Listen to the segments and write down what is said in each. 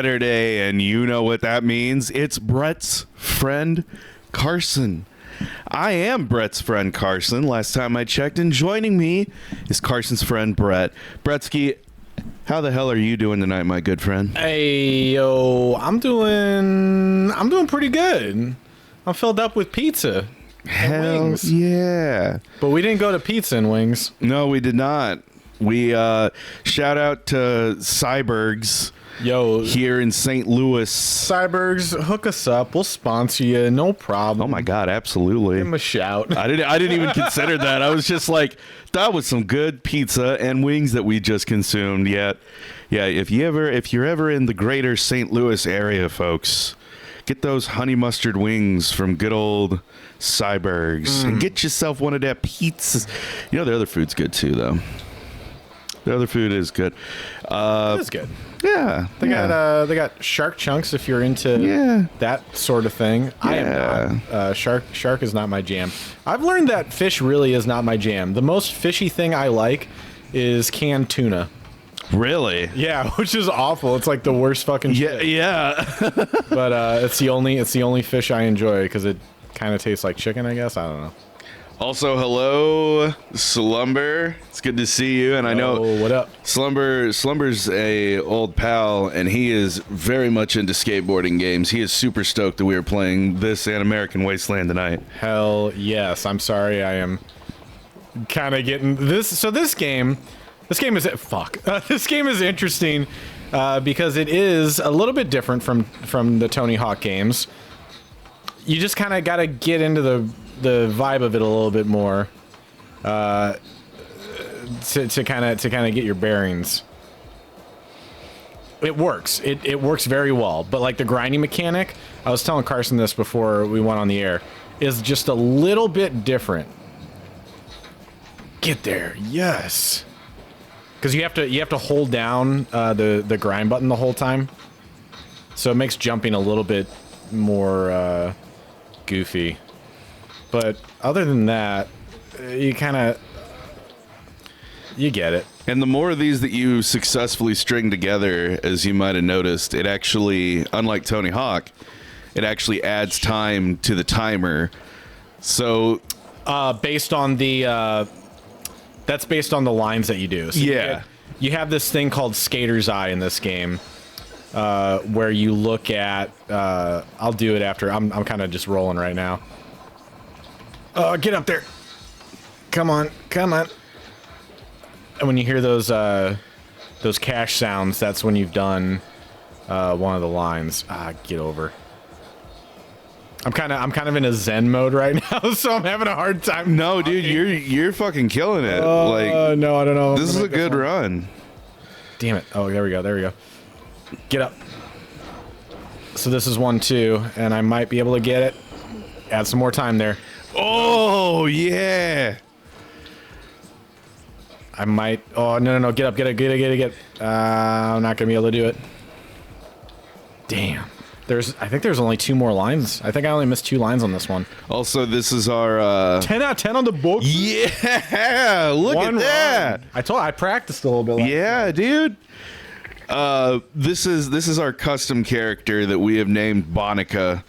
Saturday, and you know what that means. It's Brett's friend, Carson. I am Brett's friend, Carson. Last time I checked, and joining me is Carson's friend, Brett. Bretsky, how the hell are you doing tonight, my good friend? Hey, yo, I'm doing pretty good. I'm filled up with pizza. Hell wings. yeah. But we didn't go to Pizza and Wings. No, we did not. We shout out to Cybergs here in St. Louis. Cybergs, hook us up. We'll sponsor you. No problem. Oh my God, absolutely. Give him a shout. I didn't even consider that. I was just like, that was some good pizza and wings that we just consumed. Yeah. If you're ever in the greater St. Louis area, folks, get those honey mustard wings from good old Cybergs and get yourself one of their pizzas. You know, their other food's good too, though. The other food is good. It is good. Yeah, They got shark chunks if you're into that sort of thing. Yeah. I am not. Shark is not my jam. I've learned that fish really is not my jam. The most fishy thing I like is canned tuna. Really? Yeah, which is awful. It's like the worst fucking shit. Yeah. But it's the only fish I enjoy because it kind of tastes like chicken, I guess. I don't know. Also, hello, Slumber. It's good to see you. And I know what up? Slumber's a old pal, and he is very much into skateboarding games. He is super stoked that we are playing this and American Wasteland tonight. Hell yes. I'm sorry. I am kind of getting this. So this game is this game is interesting because it is a little bit different from the Tony Hawk games. You just kind of got to get into the vibe of it a little bit more to kind of get your bearings. It works. It works very well. But like the grinding mechanic, I was telling Carson this before we went on the air, is just a little bit different. Get there, yes. Because you have to hold down the grind button the whole time, so it makes jumping a little bit more goofy. But other than that, you get it. And the more of these that you successfully string together, as you might have noticed, it actually, unlike Tony Hawk, it actually adds time to the timer. So, based on the that's based on the lines that you do. So yeah, you have this thing called Skater's Eye in this game, where you look at. I'll do it after. I'm kind of just rolling right now. Get up there. Come on. And when you hear those cash sounds, that's when you've done one of the lines. Get over. I'm kind of in a Zen mode right now, so I'm having a hard time. No, dude, you're fucking killing it. No, I don't know. This is a good run. Damn it. Oh, there we go. Get up. So this is 1-2, and I might be able to get it. Add some more time there. Oh, yeah. I might. Oh, no. Get up. I'm not going to be able to do it. Damn. I think there's only 2 more lines. I think I only missed 2 lines on this one. Also, this is our 10 out of 10 on the book. Yeah, look at that. I practiced a little bit. Yeah, dude. This is our custom character that we have named Bonica.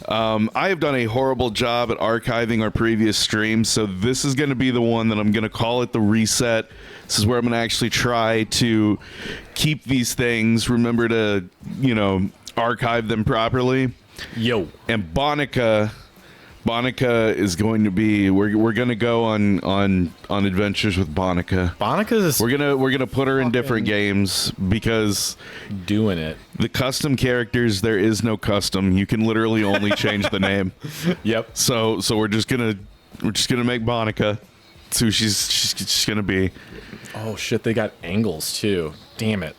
I have done a horrible job at archiving our previous streams, so this is going to be the one that I'm going to call it the reset. This is where I'm going to actually try to keep these things, remember to, archive them properly. Yo. And Bonica is going to be we're going to go on adventures with Bonica. We're going to put her in different games because doing it. The custom characters, there is no custom. You can literally only change the name. Yep. So we're just going to make Bonica. That's who she's going to be. Oh shit, they got angles too. Damn it.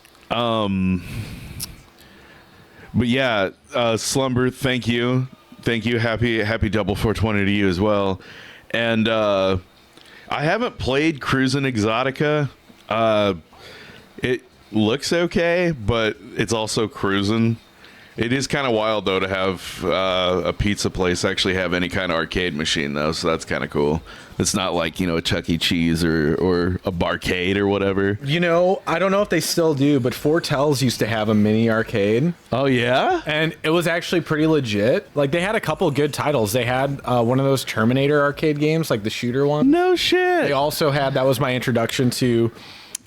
But yeah, Slumber, thank you. Happy double 420 to you as well. And I haven't played Cruisin' Exotica. It looks okay, but it's also cruising. It is kind of wild, though, to have a pizza place actually have any kind of arcade machine, though, so that's kind of cool. It's not like, a Chuck E. Cheese or a barcade or whatever. I don't know if they still do, but Fortel's used to have a mini arcade. Oh, yeah? And it was actually pretty legit. Like, they had a couple good titles. They had one of those Terminator arcade games, like the shooter one. No shit. They also had, that was my introduction to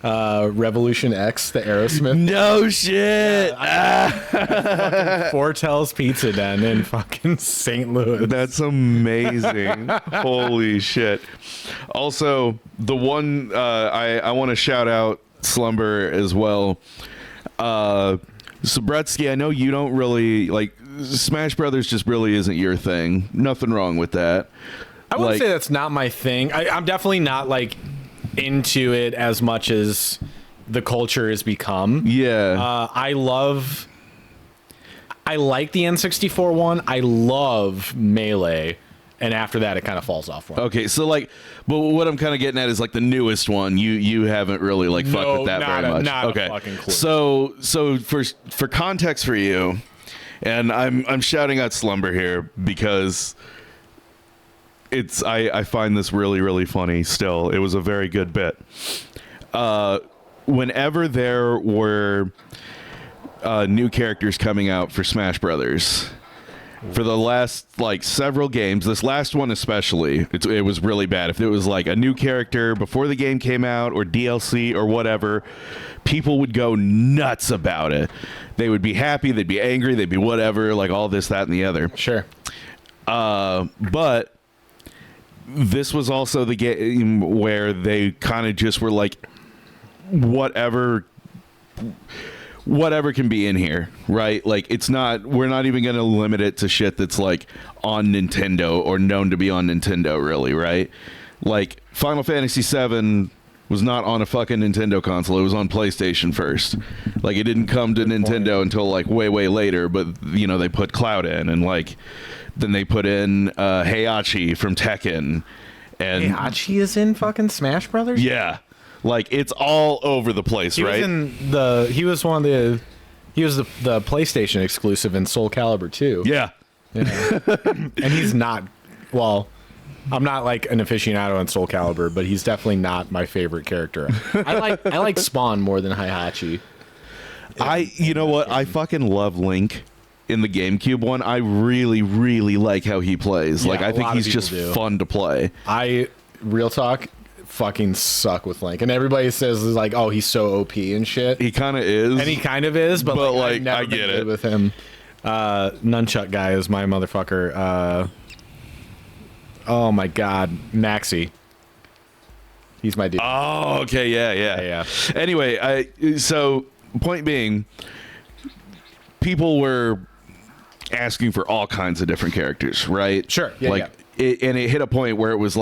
Revolution X, the Aerosmith. No shit. Fortel's Pizza Den in fucking St. Louis. That's amazing. Holy shit. Also, the one I want to shout out Slumber as well. Subretsky, I know you don't really like Smash Brothers, just really isn't your thing. Nothing wrong with that. I wouldn't say that's not my thing. I'm definitely not like into it as much as the culture has become. Yeah. I like the N64 one. I love Melee. And after that, it kind of falls off. Okay, so but what I'm kind of getting at is the newest one. You haven't really fucked with that very much. Not okay, a fucking clue. So for context for you, and I'm shouting out Slumber here because I find this really, really funny. Still, it was a very good bit. Whenever there were new characters coming out for Smash Brothers, for the last several games, this last one especially, it was really bad. If it was a new character before the game came out or DLC or whatever, people would go nuts about it. They would be happy, they'd be angry, they'd be whatever, all this, that, and the other. Sure. But this was also the game where they kind of just were whatever can be in here, right? We're not even going to limit it to shit that's on Nintendo or known to be on Nintendo, really, right? Final Fantasy VII was not on a fucking Nintendo console. It was on PlayStation first. It didn't come to Nintendo until way, way later, but they put Cloud in, and then they put in Heihachi from Tekken. And Heihachi is in fucking Smash Brothers? Yeah. It's all over the place, right? He was the PlayStation exclusive in Soul Calibur 2. Yeah. And he's not, well, I'm not an aficionado on Soul Calibur, but he's definitely not my favorite character. I like Spawn more than Heihachi. You know what? I fucking love Link in the GameCube one. I really, really like how he plays. Yeah, I think he's just fun to play. Real talk, fucking suck with Link, and everybody says oh, he's so OP and shit. He kind of is, and he kind of is, but I've never I get been it with him. Nunchuck guy is my motherfucker. Oh my god, Maxi. He's my dude. Oh, okay, yeah. Anyway, so point being, people were asking for all kinds of different characters, right? Sure. Yeah, and it hit a point where it was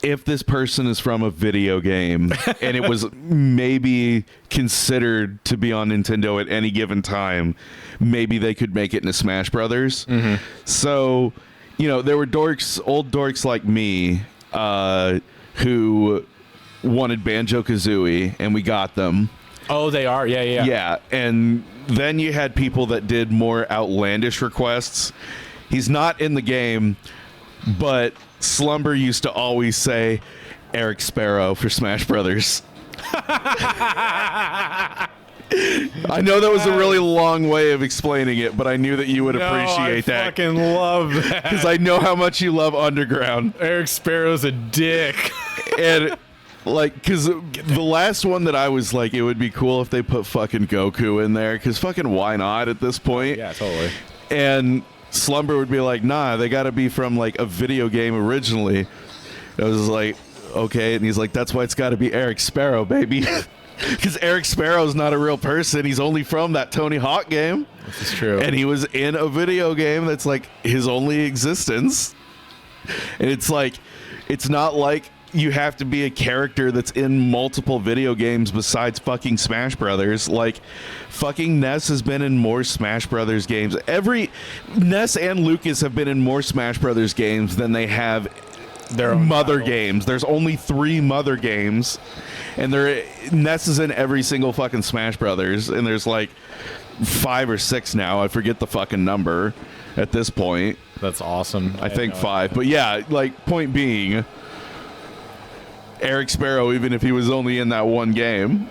if this person is from a video game and it was maybe considered to be on Nintendo at any given time, maybe they could make it into Smash Brothers. Mm-hmm. So, there were old dorks like me, who wanted Banjo-Kazooie, and we got them. Oh, they are? Yeah. Yeah, and then you had people that did more outlandish requests. He's not in the game, but Slumber used to always say Eric Sparrow for Smash Brothers. I know that was a really long way of explaining it, but I knew that you would appreciate that. I fucking love that. Because I know how much you love Underground. Eric Sparrow's a dick. And because the last one that I was it would be cool if they put fucking Goku in there, because fucking why not at this point? Yeah, totally. And Slumber would be nah, they got to be from a video game originally. I was okay, and he's that's why it's got to be Eric Sparrow, baby. Because Eric Sparrow's not a real person. He's only from that Tony Hawk game. This is true. And he was in a video game that's his only existence. And it's it's not you have to be a character that's in multiple video games besides fucking Smash Brothers. Fucking Ness has been in more Smash Brothers games. Ness and Lucas have been in more Smash Brothers games than they have their own mother title. games. There's only 3 mother games, and Ness is in every single fucking Smash Brothers, and there's 5 or 6 now. I forget the fucking number at this point. That's awesome. I think 5. But yeah, like, point being, Eric Sparrow, even if he was only in that one game.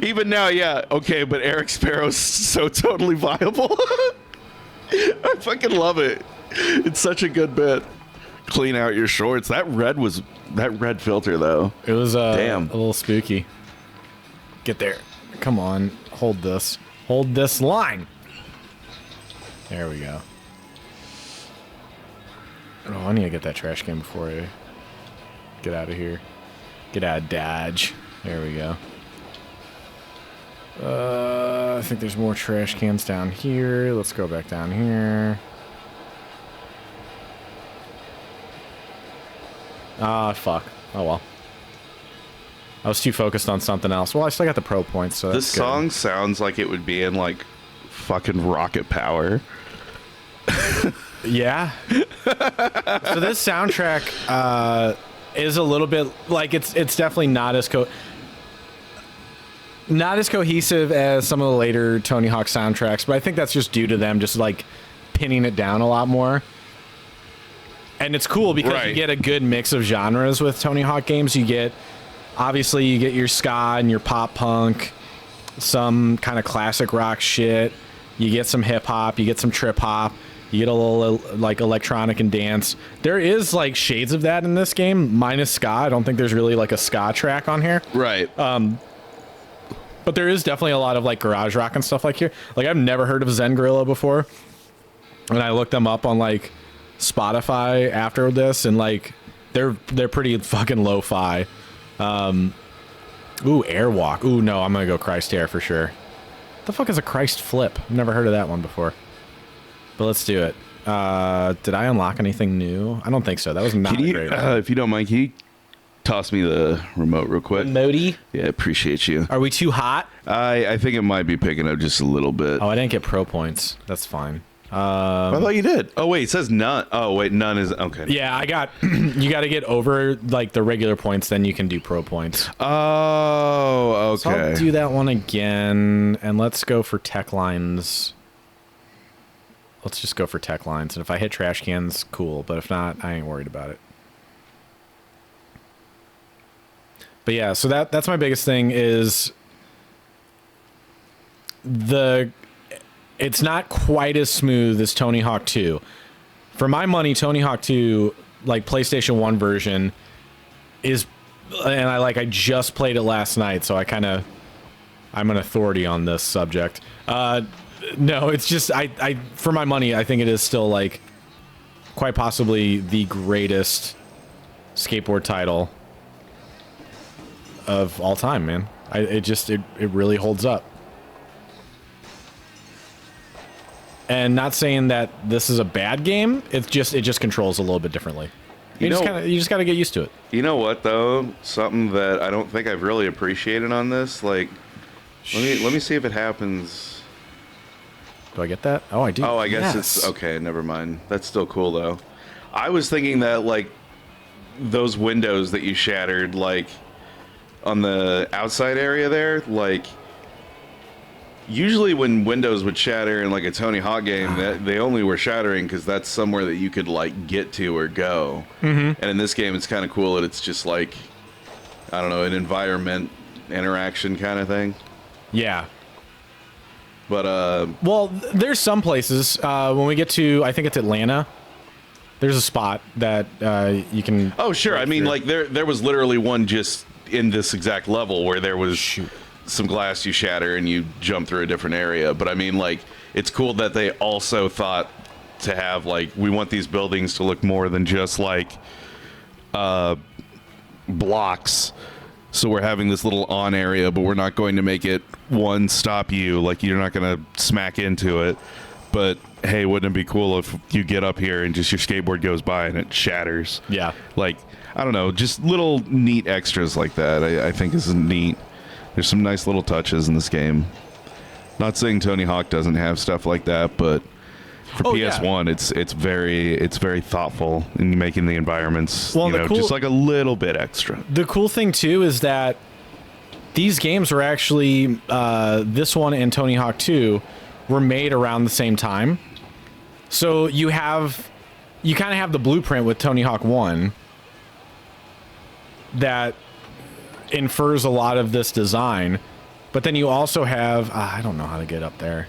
Even now, yeah, okay, but Eric Sparrow's so totally viable. I fucking love it. It's such a good bit. Clean out your shorts. That red filter though. It was damn a little spooky. Get there. Come on. Hold this. Hold this line. There we go. Oh, I need to get that trash can before I get out of here. Get out of Dodge. There we go. I think there's more trash cans down here. Let's go back down here. Ah, fuck. Oh, well. I was too focused on something else. Well, I still got the pro points, so that's This good. song sounds like it would be in, like, fucking Rocket Power. Yeah. So this soundtrack is a little bit, like, it's definitely not as cohesive as some of the later Tony Hawk soundtracks, but I think that's just due to them just, like, pinning it down a lot more. And it's cool because you get a good mix of genres with Tony Hawk games. Obviously, you get your ska and your pop punk, some kind of classic rock shit. You get some hip hop, you get some trip hop, you get a little, like, electronic and dance. There is, like, shades of that in this game, minus ska. I don't think there's really, like, a ska track on here. Right. But there is definitely a lot of, like, garage rock and stuff like here. Like, I've never heard of Zen Gorilla before. And I looked them up on, like, Spotify after this, and, like, they're pretty fucking lo-fi. Ooh, Airwalk. Ooh, no, I'm gonna go Christ Air for sure. What the fuck is a Christ Flip? I've never heard of that one before. But let's do it. Did I unlock anything new? I don't think so. That was not great. If you don't mind, can you toss me the remote real quick? Modi? Yeah, appreciate you. Are we too hot? I think it might be picking up just a little bit. Oh, I didn't get pro points. That's fine. I thought you did. Oh, wait, it says none. Oh, wait, none is... Okay. Yeah, I got... you got to get over, like, the regular points, then you can do pro points. Oh, okay. So I'll do that one again, and let's go for tech lines. Let's just go for tech lines, and if I hit trash cans, cool. But if not, I ain't worried about it. But yeah, so that's my biggest thing is... It's not quite as smooth as Tony Hawk 2. For my money, Tony Hawk 2, like PlayStation 1 version, is, and I just played it last night, so I'm an authority on this subject. No, it's just I for my money, I think it is still, like, quite possibly the greatest skateboard title of all time, man. It really holds up. And not saying that this is a bad game, it just controls a little bit differently. You just got to get used to it. You know what though? Something that I don't think I've really appreciated on this. Like, let me see if it happens. Do I get that? Oh, I do. Oh, I guess it's okay. Never mind. That's still cool though. I was thinking that, like, those windows that you shattered, like, on the outside area there, like. Usually when windows would shatter in, like, a Tony Hawk game, they only were shattering because that's somewhere that you could, like, get to or go. Mm-hmm. And in this game, it's kind of cool that it's just, like, I don't know, an environment interaction kind of thing. Yeah. But, well, there's some places, when we get to, I think it's Atlanta, there's a spot that you can... Oh, sure. I mean, like, there was literally one just in this exact level where there was... Shoot. Some glass you shatter and you jump through a different area. But I mean, like, it's cool that they also thought to have, like, we want these buildings to look more than just, like, blocks. So we're having this little on area, but we're not going to make it stop you. Like, you're not going to smack into it. But hey, wouldn't it be cool if you get up here and just your skateboard goes by and it shatters? Yeah. Like, I don't know, just little neat extras like that I think is neat. There's some nice little touches in this game. Not saying Tony Hawk doesn't have stuff like that, but for PS1, yeah. it's very thoughtful in making the environments, just like a little bit extra. The cool thing too is that these games were actually this one and Tony Hawk 2 were made around the same time. So you kind of have the blueprint with Tony Hawk 1 that infers a lot of this design, but then you also have I don't know how to get up there.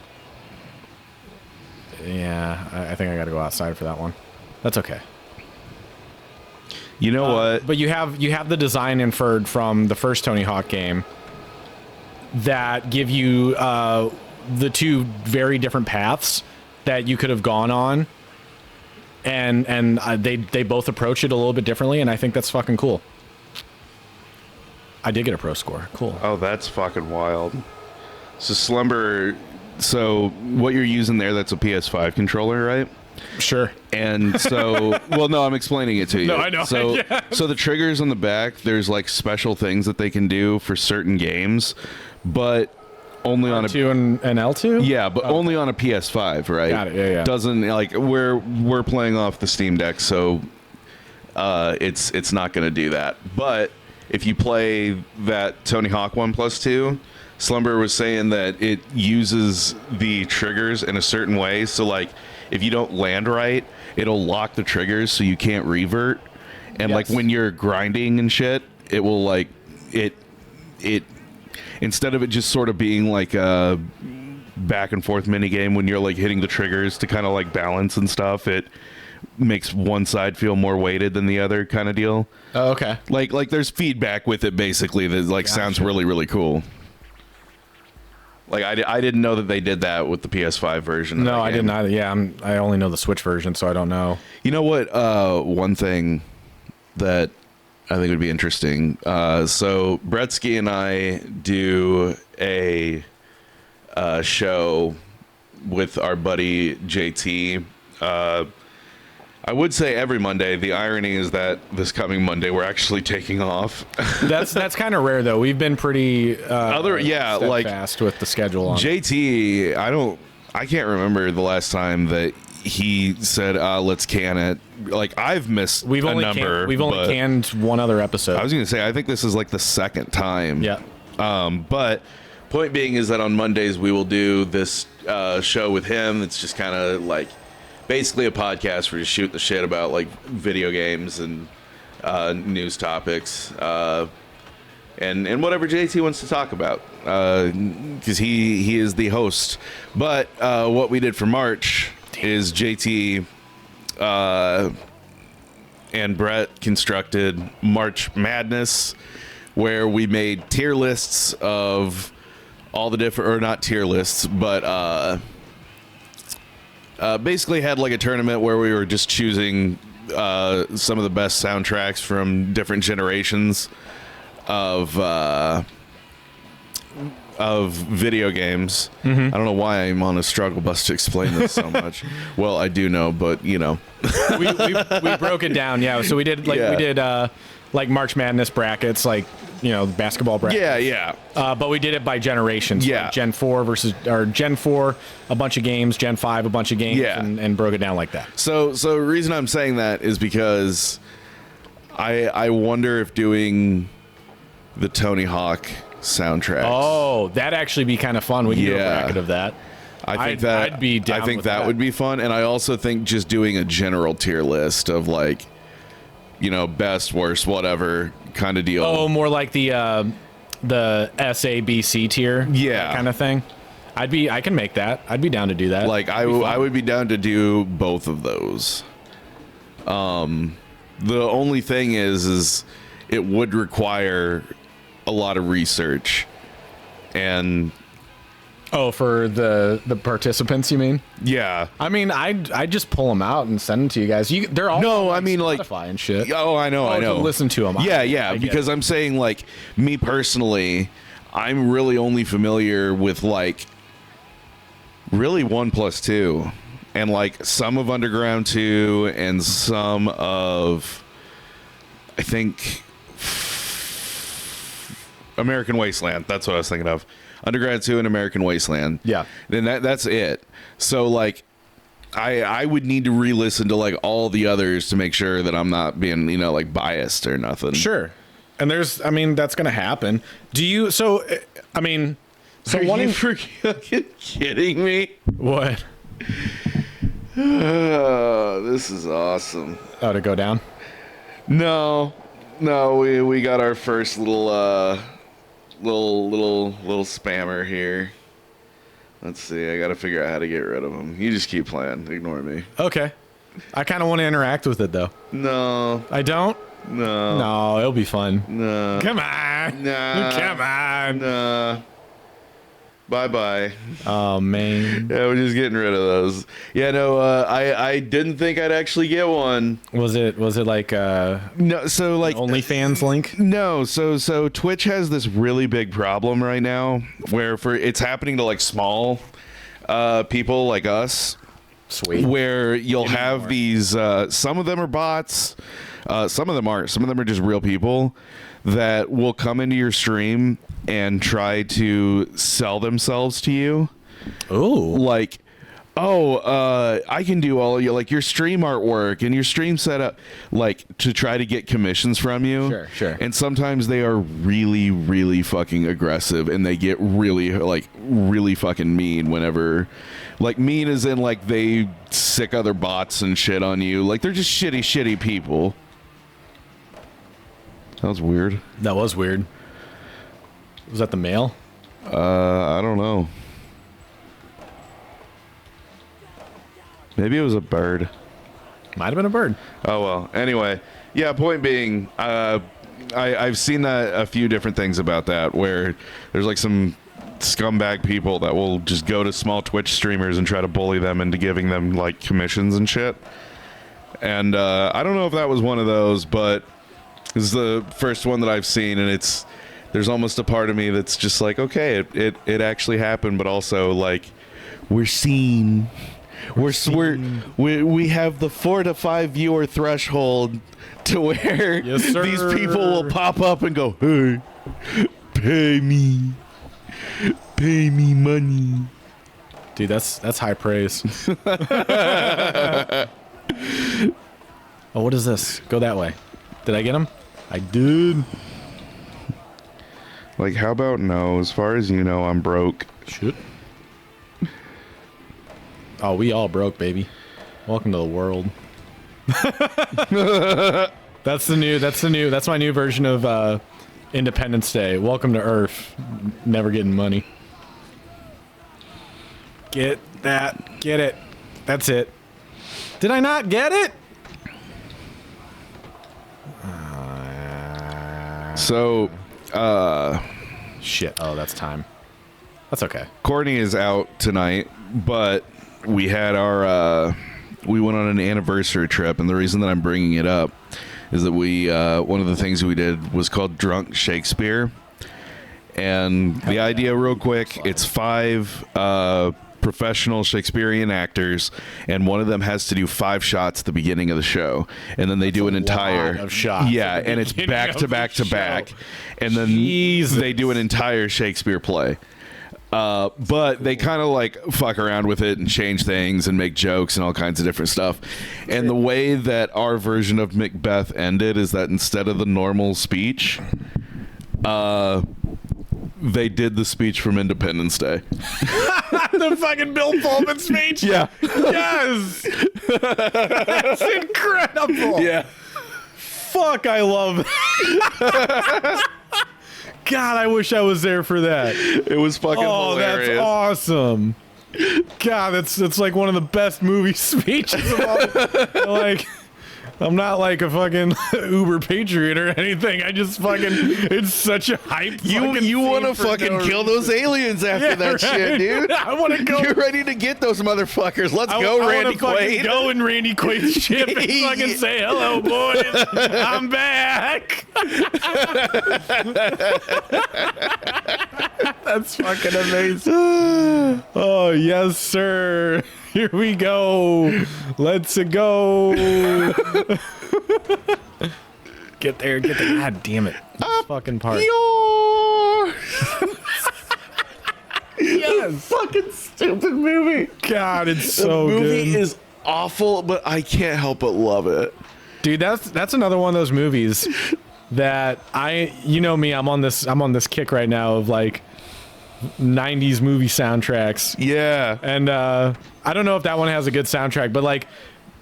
Yeah, I think I got to go outside for that one. That's okay. You know what? But you have the design inferred from the first Tony Hawk game that give you the two very different paths that you could have gone on, and they both approach it a little bit differently, and I think that's fucking cool. I did get a pro score. Cool. Oh, that's fucking wild. So Slumber, so what you're using there, that's a PS5 controller, right? Sure. And so, well, no, I'm explaining it to you. No, I know. So, Yeah. so the triggers on the back, there's like special things that they can do for certain games, but only on a R2 and L2? yeah, but only on a PS5, right? Got it. Yeah. Doesn't like we're playing off the Steam Deck, so it's not going to do that. But if you play that Tony Hawk 1+2, Slumber was saying that it uses the triggers in a certain way. So like if you don't land right, it'll lock the triggers so you can't revert. And like when you're grinding and shit, it will like it instead of it just sort of being like a back and forth mini game when you're like hitting the triggers to kind of like balance and stuff, it makes one side feel more weighted than the other kind of deal. Oh, okay. Like there's feedback with it basically that like sounds really, really cool. Like I didn't know that they did that with the PS5 version. No, I didn't either. Yeah, I only know the Switch version, so I don't know. You know what? One thing that I think would be interesting. So Bretsky and I do a show with our buddy JT. I would say every Monday. The irony is that this coming Monday we're actually taking off. That's kind of rare though. We've been pretty steadfast with the schedule on. JT, I can't remember the last time that he said let's can it. Like I've missed We've only canned one other episode. I was going to say I think this is like the second time. Yeah. But point being is that on Mondays we will do this show with him. It's just kind of like basically a podcast where you shoot the shit about like video games and news topics and whatever JT wants to talk about because he is the host. But what we did for March is JT and Brett constructed March Madness, where we made tier lists of all the different, or not tier lists, but basically had like a tournament where we were just choosing some of the best soundtracks from different generations of video games. I don't know why I'm on a struggle bus to explain this so much. Well, I do know, but you know, we broke it down. Yeah, so we did like March Madness brackets, like basketball brackets. Yeah. But we did it by generations. Yeah. Like Gen 4 Gen 4, a bunch of games. Gen 5, a bunch of games. Yeah. And broke it down like that. So the reason I'm saying that is because I wonder if doing the Tony Hawk soundtracks. Oh, that'd actually be kind of fun. We can do a bracket of that. I'd be down I think with that would be fun, and I also think just doing a general tier list of like, best, worst, whatever kind of deal. Oh, more like the SABC tier, that kind of thing. I can make that. I'd be down to do that. Like I would be down to do both of those. The only thing is it would require a lot of research, and for the participants, you mean? Yeah. I mean, I'd just pull them out and send them to you guys. They're all Spotify and shit. Oh, I know. To listen to them. Yeah, because I'm saying, like, me personally, I'm really only familiar with like really 1+2 and like some of Underground 2 and some of, I think, American Wasteland. That's what I was thinking of. Underground 2 and American Wasteland. Yeah. Then that's it. So like I would need to re-listen to like all the others to make sure that I'm not being, like biased or nothing. Sure. And I mean, that's going to happen. Do you, so, I mean, so Are one you in, freaking kidding me? what? This is awesome. Oh, to go down? No, we got our first little spammer here. Let's see. I got to figure out how to get rid of him. You just keep playing. Ignore me. Okay. I kind of want to interact with it, though. No. I don't? No. No, it'll be fun. No. Come on. Nah. Come on. Nah. Bye-bye. Oh, man. Yeah, we're just getting rid of those. Yeah, no, I didn't think I'd actually get one. Was it like No, so like OnlyFans link? No, so Twitch has this really big problem right now where it's happening to like small people like us. Sweet. Where you'll have these some of them are bots, some of them aren't. Some of them are just real people that will come into your stream and try to sell themselves to you. Oh. Like, I can do all of your stream artwork and your stream setup, like to try to get commissions from you. Sure. And sometimes they are really, really fucking aggressive, and they get really fucking mean whenever, like mean as in like they sick other bots and shit on you. Like they're just shitty people. That was weird. That was weird. Was that the mail? I don't know. Maybe it was a bird. Might have been a bird. Oh, well. Anyway, yeah, point being, I've seen that a few different things about that, where there's like some scumbag people that will just go to small Twitch streamers and try to bully them into giving them like commissions and shit. And I don't know if that was one of those, but this is the first one that I've seen, and there's almost a part of me that's just like, okay, it actually happened, but also like we have the 4 to 5 viewer threshold to where Yes, sir. these people will pop up and go, hey, pay me money. Dude, that's high praise. Oh, what is this? Go that way. Did I get him? I did. Like, how about no? As far as you know, I'm broke. Shit. Oh, we all broke, baby. Welcome to the world. That's my new version of Independence Day. Welcome to Earth. Never getting money. Get it. That's it. Did I not get it? So, shit. Oh, that's time. That's okay. Courtney is out tonight, but we had we went on an anniversary trip, and the reason that I'm bringing it up is that one of the things we did was called Drunk Shakespeare. And the idea, real quick, it's 5 professional Shakespearean actors, and one of them has to do 5 shots at the beginning of the show, and then they do an entire lot of shots yeah, and it's back to back to back, and then Jesus. they do an entire Shakespeare play. But they kind of like fuck around with it and change things and make jokes and all kinds of different stuff. And the way that our version of Macbeth ended is that instead of the normal speech, they did the speech from Independence Day. The fucking Bill Pullman speech? Yeah. Yes! That's incredible! Yeah. Fuck, I love that. God, I wish I was there for that. It was fucking hilarious. That's awesome. God, that's like one of the best movie speeches of all. Like, I'm not like a fucking Uber patriot or anything. I just fucking, it's such a hype. You want to fucking kill those aliens after that shit, dude. I want to go. You're ready to get those motherfuckers. Let's go, Randy Quaid. Go in Randy Quaid's ship and fucking say, hello, boys. I'm back. That's fucking amazing. Oh, yes, sir. Here we go. Let's go. Get there. God damn it. This fucking part. Yes. Fucking stupid movie. God, it's so The good. movie is awful, but I can't help but love it. Dude, that's another one of those movies that you know me, I'm on this kick right now of like 90s movie soundtracks. Yeah. And I don't know if that one has a good soundtrack, but like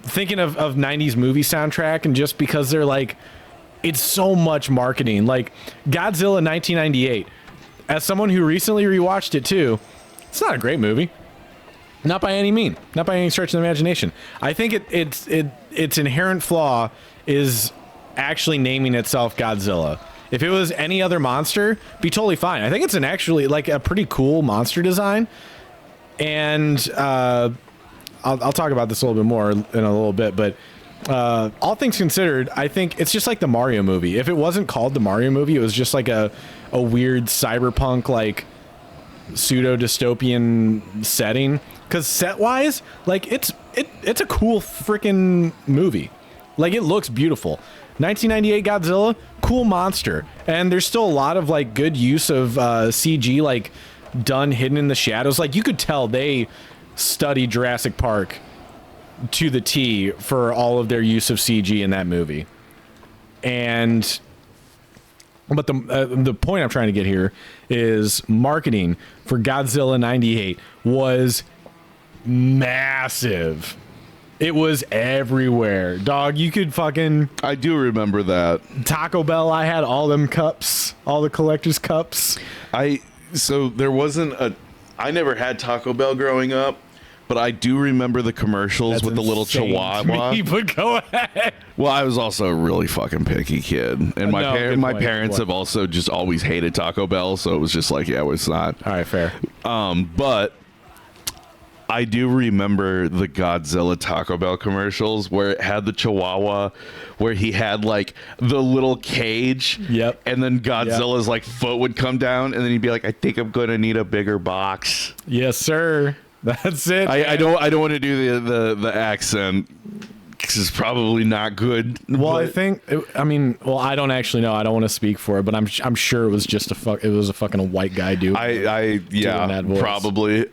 thinking of 90s movie soundtrack, and just because they're like, it's so much marketing. Like Godzilla 1998, as someone who recently rewatched it too, it's not a great movie. Not by any mean, not by any stretch of the imagination. I think its inherent flaw is actually naming itself Godzilla. If it was any other monster, be totally fine. I think it's actually like a pretty cool monster design. And I'll talk about this a little bit more in a little bit, but all things considered, I think it's just like the Mario movie. If it wasn't called the Mario movie, it was just like a weird cyberpunk, like pseudo dystopian setting. Because set wise, like it's a cool freaking movie. Like it looks beautiful. 1998 Godzilla, cool monster, and there's still a lot of like good use of CG, like done hidden in the shadows. Like you could tell they studied Jurassic Park to the T for all of their use of CG in that movie. And but the point I'm trying to get here is marketing for Godzilla 98 was massive. It was everywhere, dog. You could fucking... I do remember that. Taco Bell, I had all them cups, all the collector's cups. So there wasn't I never had Taco Bell growing up, but I do remember the commercials. That's with the little chihuahua. But go ahead. Well, I was also a really fucking picky kid, and my parents have also just always hated Taco Bell, so it was just like, yeah, it's not. All right, fair. But I do remember the Godzilla Taco Bell commercials where it had the Chihuahua, where he had like the little cage. Yep. And then Godzilla's like foot would come down, and then he'd be like, "I think I'm gonna need a bigger box." Yes, sir. That's it. I don't want to do the accent. This is probably not good. Well, I think. I mean, well, I don't actually know. I don't want to speak for it, but I'm sure it was just it was a fucking white guy doing. Yeah, that voice. Probably.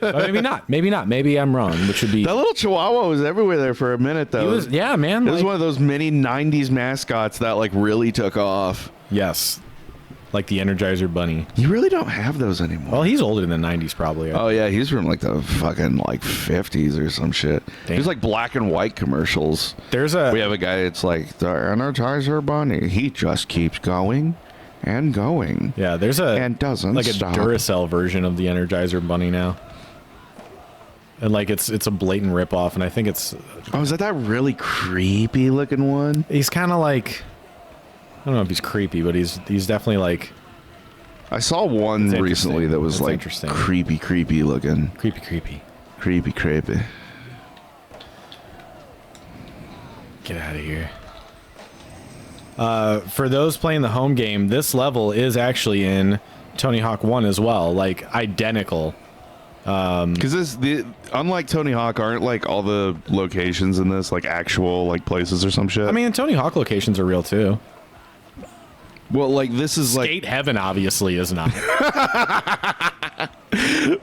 Maybe not. Maybe not. Maybe I'm wrong. Which would be that little Chihuahua was everywhere there for a minute though. He was, yeah, man. It was one of those mini '90s mascots that like really took off. Yes. Like the Energizer Bunny. You really don't have those anymore. Well, he's older than the 90s probably. Oh, yeah. He's from like the fucking like 50s or some shit. Damn. There's like black and white commercials. We have a guy that's like, the Energizer Bunny. He just keeps going and going. Yeah, there's and doesn't like stop. A Duracell version of the Energizer Bunny now. And like it's a blatant ripoff, and I think it's... Oh, is that really creepy looking one? He's kind of like... I don't know if he's creepy, but he's definitely like... I saw one recently that was like creepy looking. Creepy. Get out of here. For those playing the home game, this level is actually in Tony Hawk 1 as well, like identical. Because unlike Tony Hawk, aren't like all the locations in this like actual like places or some shit? I mean, Tony Hawk locations are real too. Well, like this is like Skate Heaven obviously is not.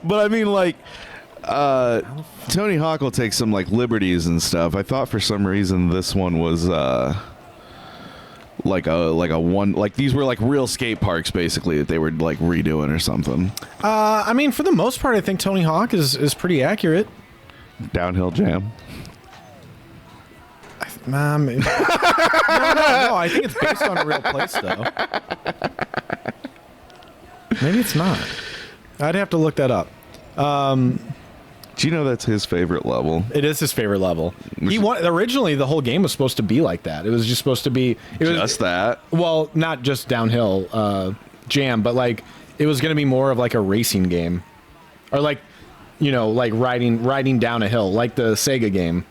But I mean, like Tony Hawk will take some like liberties and stuff. I thought for some reason this one was like a one, like these were like real skate parks basically that they were like redoing or something. I mean, for the most part, I think Tony Hawk is pretty accurate. Downhill Jam. No, I think it's based on a real place, though. Maybe it's not. I'd have to look that up. Do you know that's his favorite level? It is his favorite level. Originally, the whole game was supposed to be like that. It was just supposed to be... that? Well, not just downhill jam, but like it was going to be more of like a racing game. Or like, you know, like riding down a hill, like the Sega game.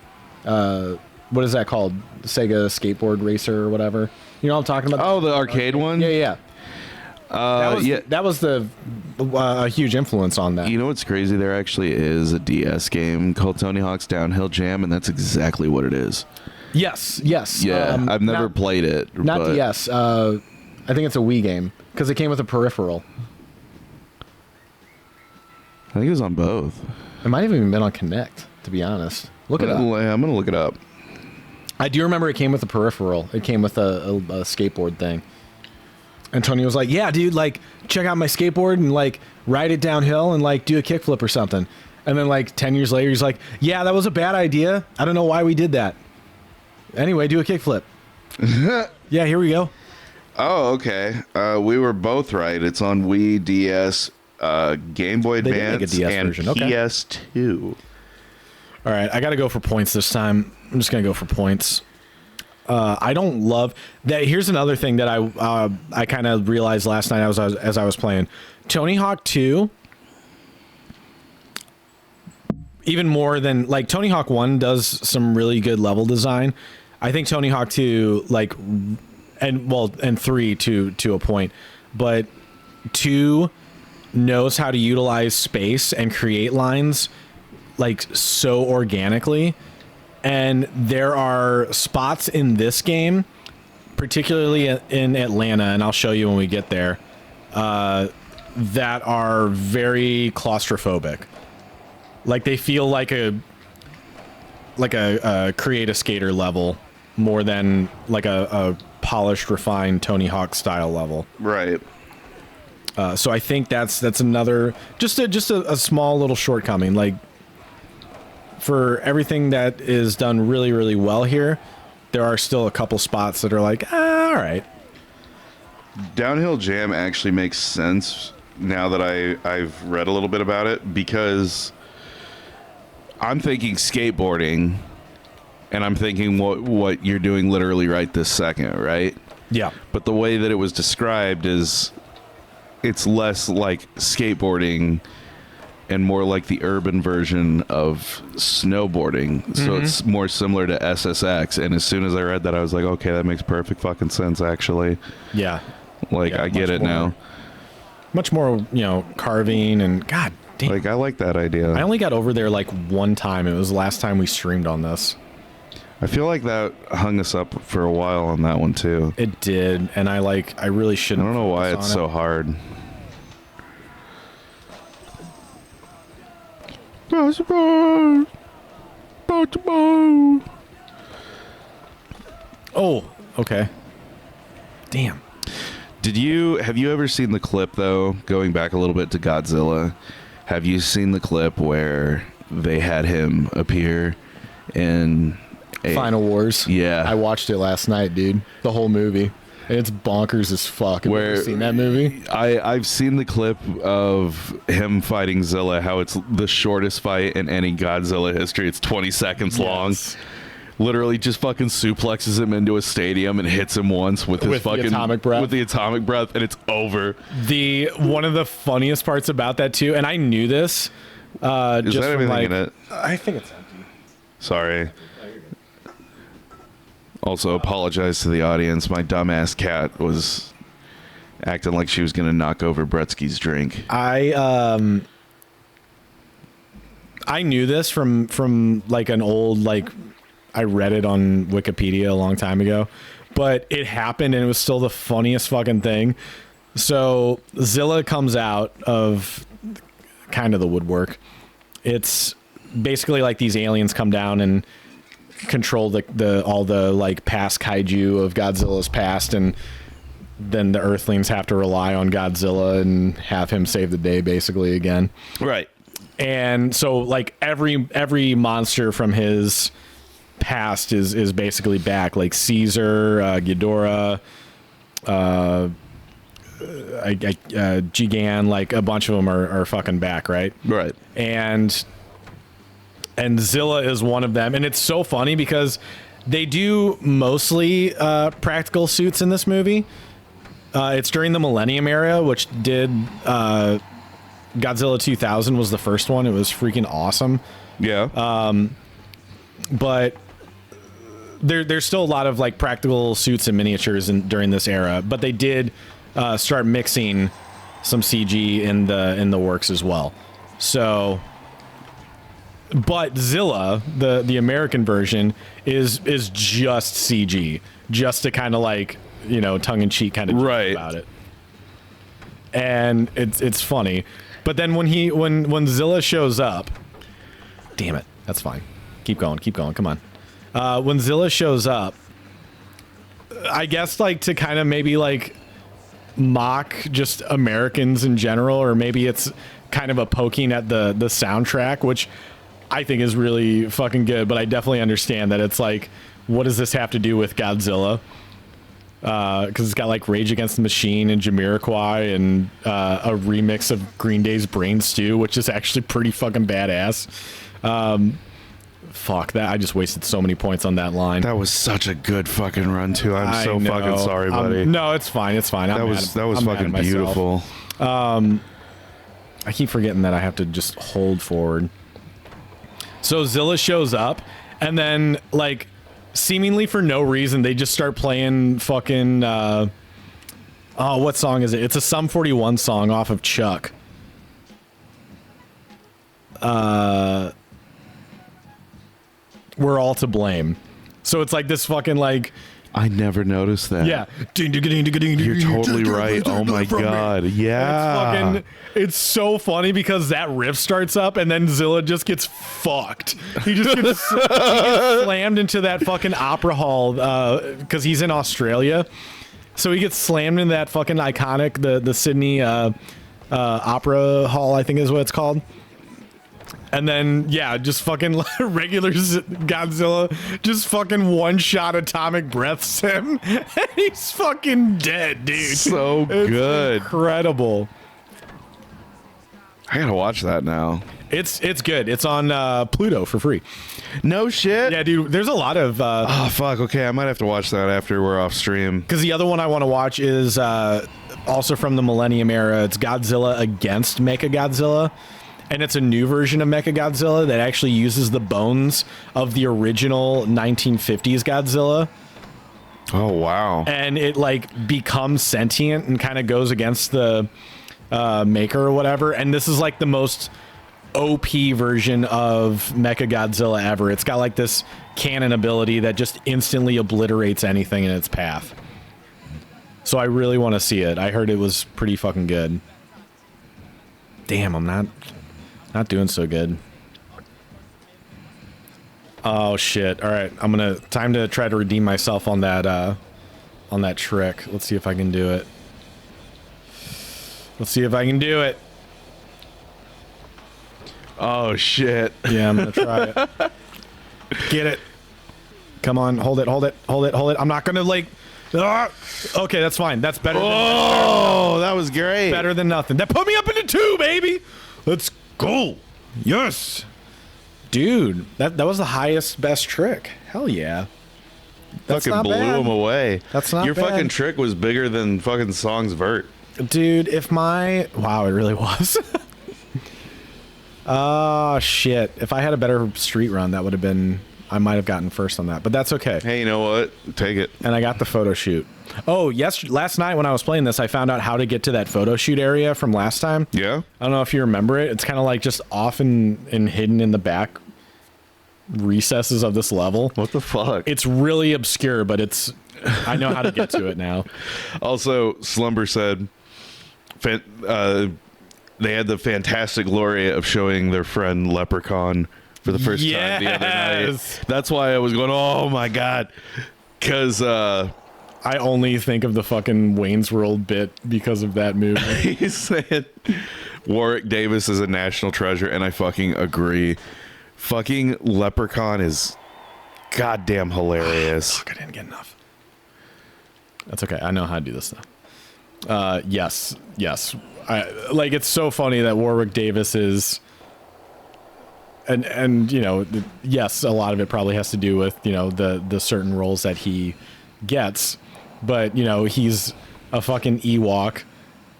What is that called? Sega Skateboard Racer or whatever. You know what I'm talking about? Oh, the arcade one? Yeah. That was a huge influence on that. You know what's crazy? There actually is a DS game called Tony Hawk's Downhill Jam, and that's exactly what it is. Yes. Yeah, I've never played it. Not DS. I think it's a Wii game because it came with a peripheral. I think it was on both. It might have even been on Kinect, to be honest. Look it up. I'm going to look it up. I do remember it came with a peripheral. It came with a skateboard thing. And Tony was like, yeah, dude, like, check out my skateboard and, like, ride it downhill and, like, do a kickflip or something. And then, like, 10 years later, he's like, yeah, that was a bad idea. I don't know why we did that. Anyway, do a kickflip. Yeah, here we go. Oh, okay. We were both right. It's on Wii, DS, Game Boy Advance, and version. Okay. PS2. All right, I got to go for points this time. I'm just going to go for points. I don't love that. Here's another thing that I kind of realized last night as I was playing Tony Hawk 2. Even more than like Tony Hawk 1 does some really good level design. I think Tony Hawk 2 like and 3 to a point, but 2 knows how to utilize space and create lines like so organically. And there are spots in this game, particularly in Atlanta, and I'll show you when we get there, that are very claustrophobic. Like they feel like a Create a Skater level more than like a polished, refined Tony Hawk style level. Right. So I think that's another just a small little shortcoming. Like for everything that is done really, really well here, there are still a couple spots that are like, all right. Downhill Jam actually makes sense now that I've read a little bit about it, because I'm thinking skateboarding, and I'm thinking what you're doing literally right this second, right? Yeah. But the way that it was described is it's less like skateboarding and more like the urban version of snowboarding. So it's more similar to SSX. And as soon as I read that, I was like, okay, that makes perfect fucking sense, actually. Yeah. Like, Yeah, I get it now. Much more, carving and god damn. Like, I like that idea. I only got over there like one time. It was the last time we streamed on this. I feel like that hung us up for a while on that one, too. It did. And I really shouldn't. I don't know why it's so hard. Oh, okay. Damn. Have you ever seen the clip, though, going back a little bit to Godzilla? Have you seen the clip where they had him appear in Final Wars? Yeah. I watched it last night, dude. The whole movie. It's bonkers as fuck. Have you ever seen that movie? I've seen the clip of him fighting Zilla, how it's the shortest fight in any Godzilla history. It's 20 seconds long. Literally just fucking suplexes him into a stadium and hits him once with his fucking atomic breath. With the atomic breath, and it's over. One of the funniest parts about that too, and I knew this. Is that everything in it? I think it's empty. Sorry. Also, apologize to the audience. My dumbass cat was acting like she was going to knock over Bretsky's drink. I knew this from like an old, like, I read it on Wikipedia a long time ago, but it happened and it was still the funniest fucking thing. So Zilla comes out of kind of the woodwork. It's basically like these aliens come down and control all the like past kaiju of Godzilla's past, and then the Earthlings have to rely on Godzilla and have him save the day basically again. Right. And so like every monster from his past is basically back, like Caesar, Ghidorah, Gigan, like a bunch of them are fucking back, right? Right. And Zilla is one of them. And it's so funny because they do mostly practical suits in this movie. It's during the Millennium era, which did Godzilla 2000 was the first one. It was freaking awesome. Yeah. But there's still a lot of like practical suits and miniatures during this era. But they did start mixing some CG in the works as well. So... But Zilla, the American version, is just CG, just to kind of like, tongue in cheek kind of joke about it. And it's funny. But then when Zilla shows up, damn it, that's fine. Keep going, come on. When Zilla shows up, I guess like to kind of maybe like mock just Americans in general, or maybe it's kind of a poking at the soundtrack, which I think is really fucking good, but I definitely understand that it's like, what does this have to do with Godzilla? Because it's got like Rage Against the Machine and Jamiroquai and a remix of Green Day's Brain Stew, which is actually pretty fucking badass. Fuck that! I just wasted so many points on that line. That was such a good fucking run too. I'm so fucking sorry, buddy. No, it's fine. It's fine. That was fucking beautiful. I keep forgetting that I have to just hold forward. So Zilla shows up, and then like seemingly for no reason, they just start playing fucking. What song is it? It's a Sum 41 song off of Chuck. We're All to Blame. So it's like this fucking like. I never noticed that. Yeah. You're totally right. Oh my god. Yeah. It's so funny because that riff starts up and then Zilla just gets fucked. He just gets, he gets slammed into that fucking opera hall because he's in Australia. So he gets slammed into that fucking iconic, the Sydney Opera Hall, I think is what it's called. And then, yeah, just fucking regular Godzilla just fucking one-shot atomic breaths him. And he's fucking dead, dude. So good. Incredible. I gotta watch that now. It's good. It's on Pluto for free. No shit? Yeah, dude, there's a lot of... oh, fuck. Okay, I might have to watch that after we're off stream. Because the other one I want to watch is also from the Millennium Era. It's Godzilla Against Mechagodzilla. And it's a new version of Mechagodzilla that actually uses the bones of the original 1950s Godzilla. Oh, wow. And it, like, becomes sentient and kind of goes against the maker or whatever. And this is, like, the most OP version of Mechagodzilla ever. It's got, like, this cannon ability that just instantly obliterates anything in its path. So I really want to see it. I heard it was pretty fucking good. Damn, I'm not doing so good. Oh shit. All right. Time to try to redeem myself on that trick. Let's see if I can do it. Oh shit. Yeah, I'm gonna try it. Get it. Come on, hold it. I'm not gonna like okay, that's fine. That's better. That was great. Better than nothing. That put me up into 2, baby. Let's go. Yes. Dude, that was the best trick. Hell yeah. That's fucking blew him away. That's not Your bad. fucking trick was bigger than fucking Song's vert. Dude, wow, it really was. Oh, shit. If I had a better street run, that would have been... I might have gotten first on that, but that's okay. Hey, you know what? Take it. And I got the photo shoot. Oh, yes. Last night when I was playing this, I found out how to get to that photo shoot area from last time. Yeah? I don't know if you remember it. It's kind of like just off and hidden in the back recesses of this level. What the fuck? It's really obscure, but I know how to get to it now. Also, Slumber said they had the fantastic glory of showing their friend Leprechaun for the first time the other night. That's why I was going, oh my god. Because I only think of the fucking Wayne's World bit because of that movie. He's saying Warwick Davis is a national treasure, and I fucking agree. Fucking Leprechaun is goddamn hilarious. Fuck, I didn't get enough. That's okay. I know how to do this now. Yes. Like, it's so funny that Warwick Davis is... And you know, yes, a lot of it probably has to do with, you know, the certain roles that he gets. But, you know, he's a fucking Ewok,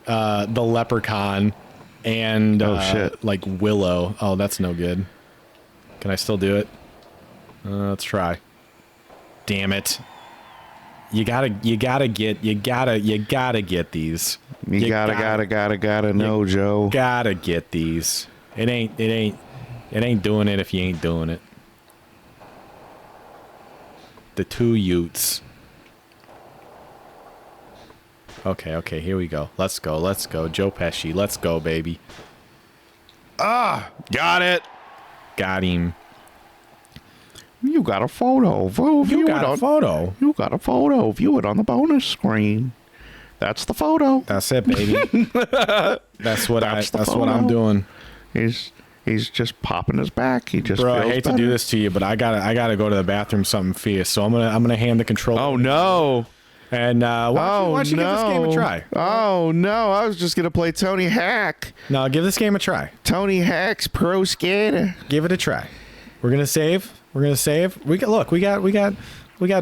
the Leprechaun, and shit. like Willow. Oh, that's no good. Can I still do it? Let's try. Damn it. You gotta get these. You gotta know, Joe. Gotta get these. It ain't doing it if you ain't doing it. The two Utes. Okay, here we go. Let's go. Joe Pesci, let's go, baby. Got it. Got him. You got a photo. You got a photo. You got a photo. View it on the bonus screen. That's the photo. That's it, baby. That's what I'm doing. He's just popping his back. He just Bro, I feels hate better. to do this to you, but I gotta go to the bathroom something fierce. So I'm gonna hand the controller. Oh no. And why don't you give this game a try? Oh no, I was just gonna play Tony Hawk. No, give this game a try. Tony Hawk's Pro Skater. Give it a try. We're gonna save. We got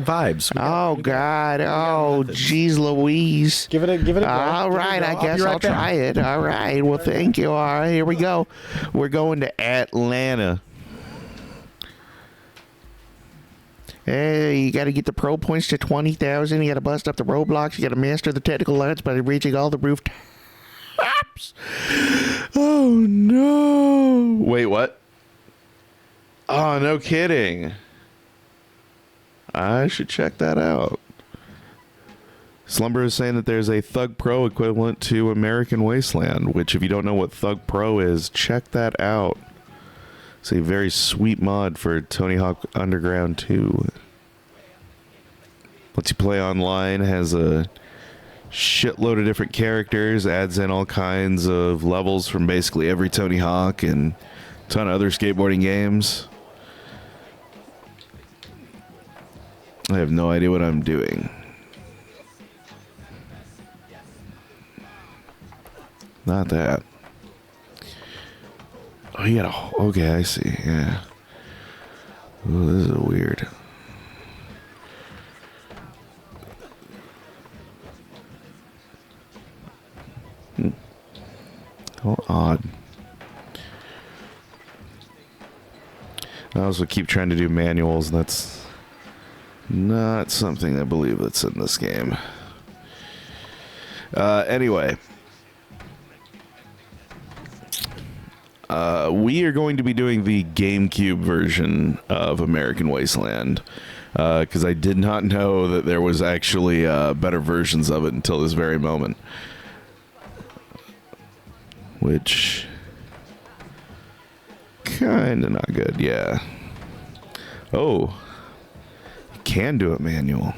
vibes. Oh God. Oh jeez Louise. Give it a go. All right, I guess I'll try it. All right. Well, thank you. All right, here we go. We're going to Atlanta. Hey, you got to get the pro points to 20,000. You got to bust up the roadblocks. You got to master the technical arts by reaching all the rooftops. Oh no! Wait, what? Oh, no kidding. I should check that out. Slumber is saying that there's a Thug Pro equivalent to American Wasteland, which if you don't know what Thug Pro is, check that out. It's a very sweet mod for Tony Hawk Underground 2. Lets you play online, has a shitload of different characters, adds in all kinds of levels from basically every Tony Hawk and a ton of other skateboarding games. I have no idea what I'm doing. Not that. Oh, you got a... Okay, I see. Yeah. Ooh, this is weird. How odd. I also keep trying to do manuals, and that's not something I believe that's in this game. Anyway. We are going to be doing the GameCube version of American Wasteland, because I did not know that there was actually better versions of it until this very moment. Which, kind of not good, yeah. Oh, you can do it manual.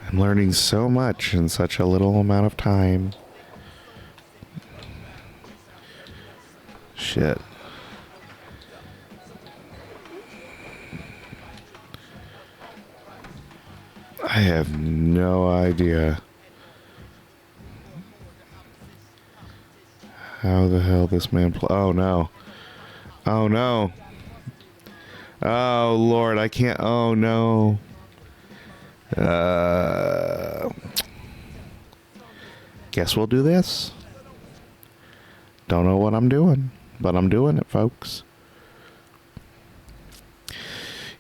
I'm learning so much in such a little amount of time. Shit. I have no idea how the hell this man oh no. Oh no. Oh Lord, I can't. Oh no. Guess we'll do this. Don't know what I'm doing, but I'm doing it, folks.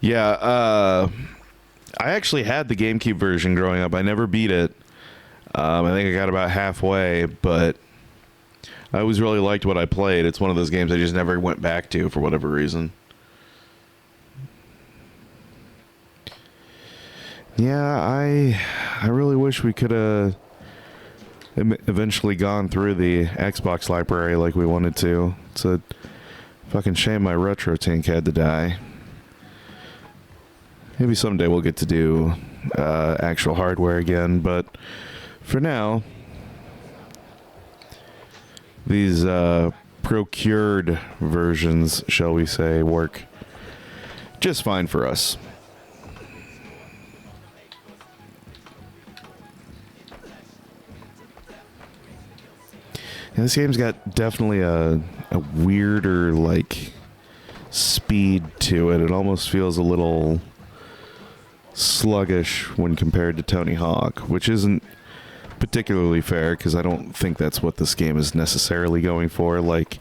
Yeah, I actually had the GameCube version growing up. I never beat it. I think I got about halfway, but I always really liked what I played. It's one of those games I just never went back to for whatever reason. Yeah, I really wish we could have eventually gone through the Xbox library like we wanted to. It's a fucking shame my retro tank had to die. Maybe someday we'll get to do actual hardware again, but for now, these procured versions, shall we say, work just fine for us. And this game's got definitely a weirder, like, speed to it. It almost feels a little sluggish when compared to Tony Hawk, which isn't particularly fair because I don't think that's what this game is necessarily going for. Like,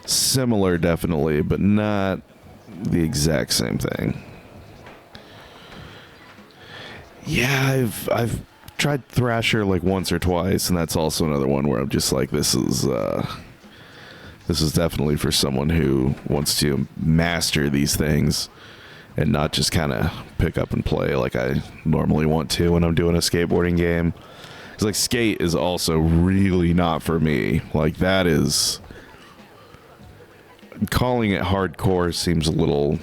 similar definitely, but not the exact same thing. Yeah, I've tried Thrasher like once or twice, and that's also another one where I'm just like, this is definitely for someone who wants to master these things and not just kind of pick up and play like I normally want to when I'm doing a skateboarding game. It's like skate is also really not for me. Like, that is, calling it hardcore seems a little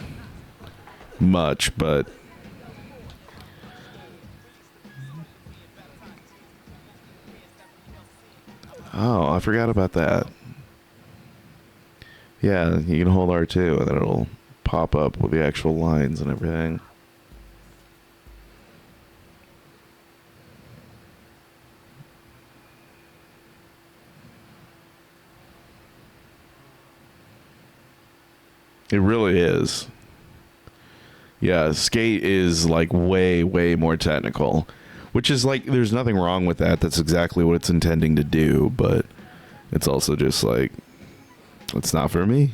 much, but oh, I forgot about that. Yeah, you can hold R2 and then it'll pop up with the actual lines and everything. It really is. Yeah, skate is like way, way more technical, which is like, there's nothing wrong with that. That's exactly what it's intending to do, but it's also just like, it's not for me.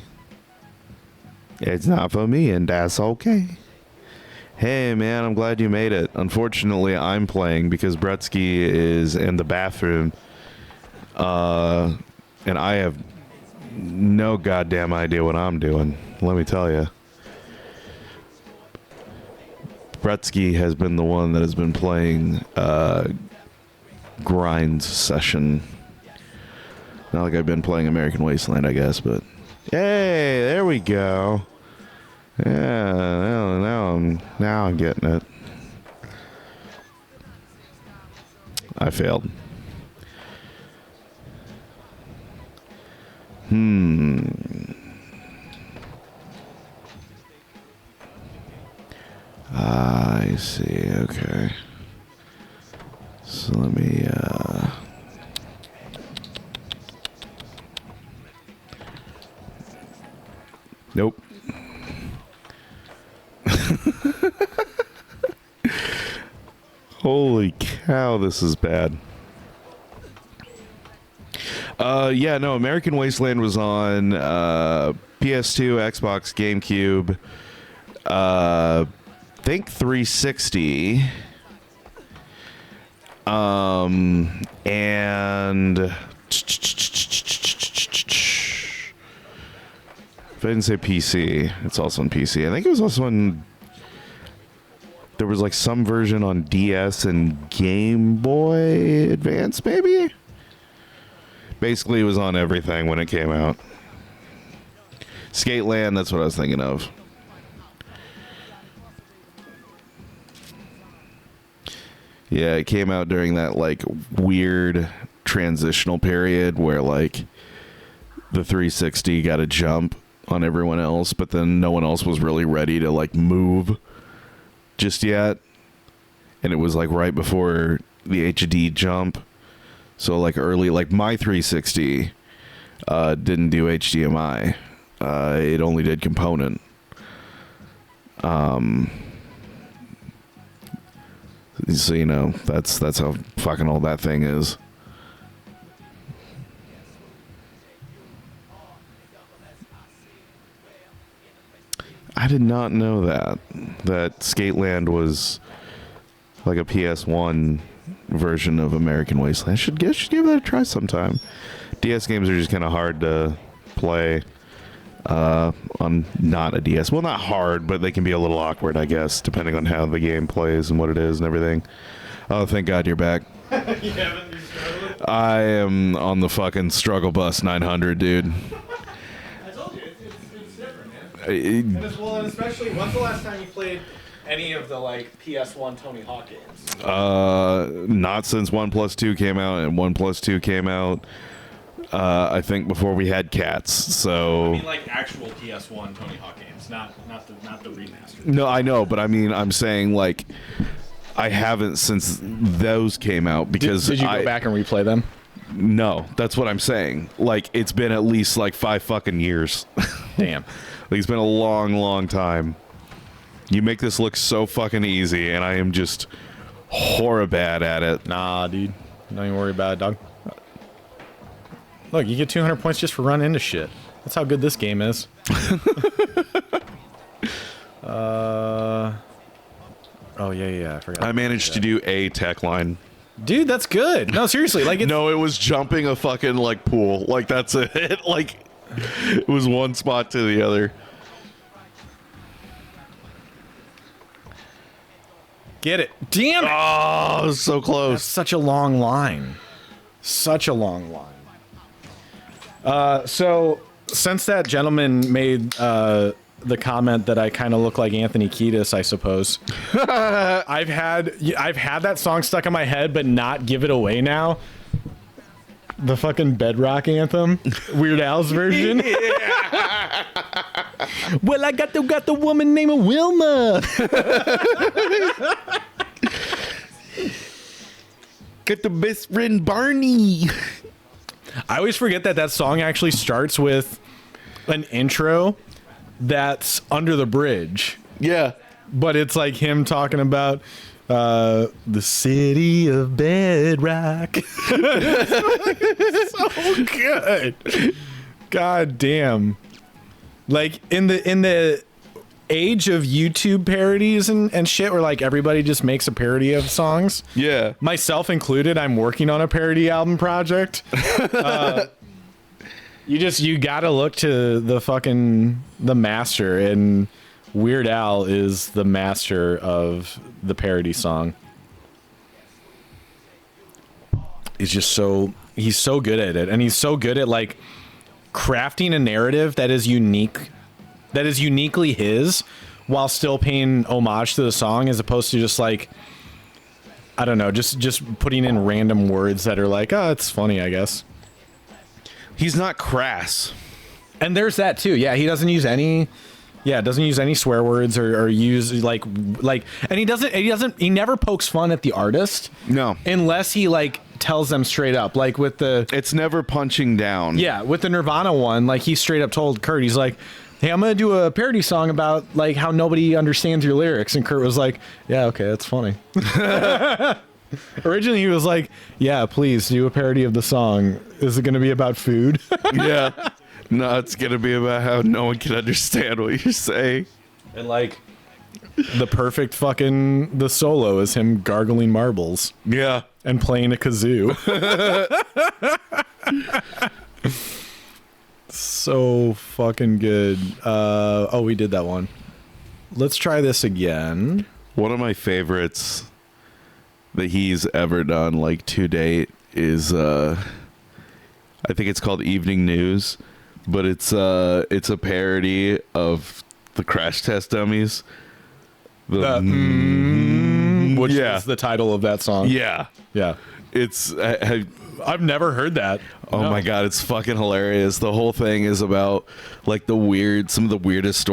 It's not for me, and that's okay. Hey, man, I'm glad you made it. Unfortunately, I'm playing because Bretsky is in the bathroom, and I have no goddamn idea what I'm doing. Let me tell you. Bretsky has been the one that has been playing Grind Session. Not like I've been playing American Wasteland, I guess, but hey, there we go. Yeah, now I'm getting it. I failed. I see. Okay. So let me nope. Holy cow, this is bad. Yeah, no, American Wasteland was on PS2, Xbox, GameCube, think 360. And if I didn't say PC, it's also on PC. I think it was also on, there was like some version on DS and Game Boy Advance, maybe? Basically, it was on everything when it came out. Skateland, that's what I was thinking of. Yeah, it came out during that like weird transitional period where like the 360 got a jump on everyone else, but then no one else was really ready to like move just yet. And it was like right before the HD jump. So like early, like my 360 didn't do HDMI. It only did component. So you know, that's how fucking old that thing is. I did not know that Skateland was like a PS1 version of American Wasteland. I should give that a try sometime. DS games are just kind of hard to play on not a DS. Well, not hard, but they can be a little awkward, I guess, depending on how the game plays and what it is and everything. Oh, thank God you're back. You haven't been struggling? I am on the fucking struggle bus 900, dude. I told you, it's different, man. And especially, when's the last time you played any of the like PS1 Tony Hawk games? Not since 1+2 came out, and 1+2 came out I think before we had cats. So I mean, like actual PS1 Tony Hawk games, not the remaster. No, I know, but I mean, I'm saying like I haven't since those came out because did you go back and replay them? No, that's what I'm saying. Like it's been at least like 5 fucking years. Damn. Like it's been a long, long time. You make this look so fucking easy, and I am just horrible at it. Nah, dude. Don't even worry about it, dog. Look, you get 200 points just for running into shit. That's how good this game is. Oh, yeah, I forgot. I managed to do a tech line. Dude, that's good. No, seriously. Like No, it was jumping a fucking, like, pool. Like, that's it. Like, it was one spot to the other. Get it. Damn it. Oh, it was so close. That's such a long line. Such a long line. So, since that gentleman made the the comment that I kind of look like Anthony Kiedis, I suppose. I've had that song stuck in my head, but not give it away now. The fucking Bedrock anthem, Weird Al's version. Well, I got the woman named Wilma. Get the best friend Barney. I always forget that song actually starts with an intro that's under the bridge. Yeah. But it's like him talking about the city of Bedrock. So good. God damn. Like in the age of YouTube parodies and shit where like everybody just makes a parody of songs. Yeah. Myself included, I'm working on a parody album project. You gotta look to the master, and Weird Al is the master of the parody song. He's so good at it, and he's so good at like crafting a narrative that is uniquely his, while still paying homage to the song, as opposed to just like, I don't know, just putting in random words that are like, oh, it's funny, I guess. He's not crass. And there's that too. Yeah, he doesn't use any swear words or use like and he never pokes fun at the artist. No. Unless he like tells them straight up. Like with it's never punching down. Yeah, with the Nirvana one, like he straight up told Kurt, he's like, hey, I'm gonna do a parody song about like how nobody understands your lyrics, and Kurt was like, yeah, okay, that's funny. Originally he was like, yeah, please do a parody of the song. Is it gonna be about food? Yeah. No, it's gonna be about how no one can understand what you're saying. And like the perfect the solo is him gargling marbles. Yeah. And playing a kazoo. So fucking good. We did that one. Let's try this again. One of my favorites that he's ever done, like to date, is I think it's called Evening News, but it's a parody of the Crash Test Dummies. Which is the title of that song. Yeah. Yeah. It's I've never heard that. Oh my god, it's fucking hilarious. The whole thing is about like some of the weirdest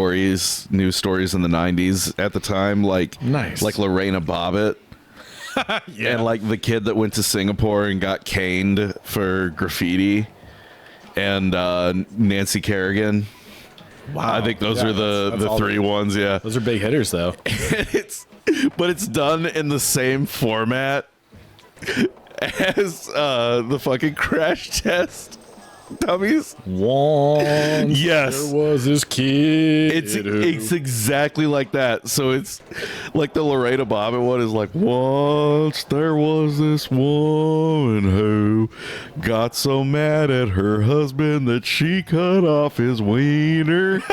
news stories in the 90s at the time, like nice. Like Lorena Bobbitt. Yeah. And like the kid that went to Singapore and got caned for graffiti, and Nancy Kerrigan. Wow. I think those are the three ones, yeah. Those are big hitters though. But it's done in the same format as the fucking Crash Test Dummies. Once yes, there was this kid. It's exactly like that. So it's like the Lorena Bobbitt one is like, once there was this woman who got so mad at her husband that she cut off his wiener.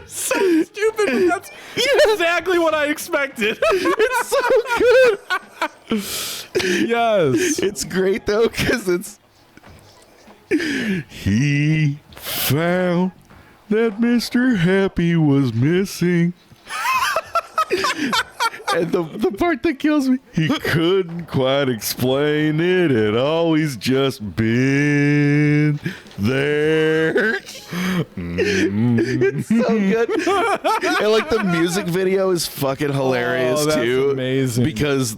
So stupid, but that's exactly what I expected. It's so good. Yes. It's great though, because he found that Mr. Happy was missing. And the part that kills me, he couldn't quite explain it. It always just been there. It's so good. And like the music video is fucking hilarious that's too. Amazing. Because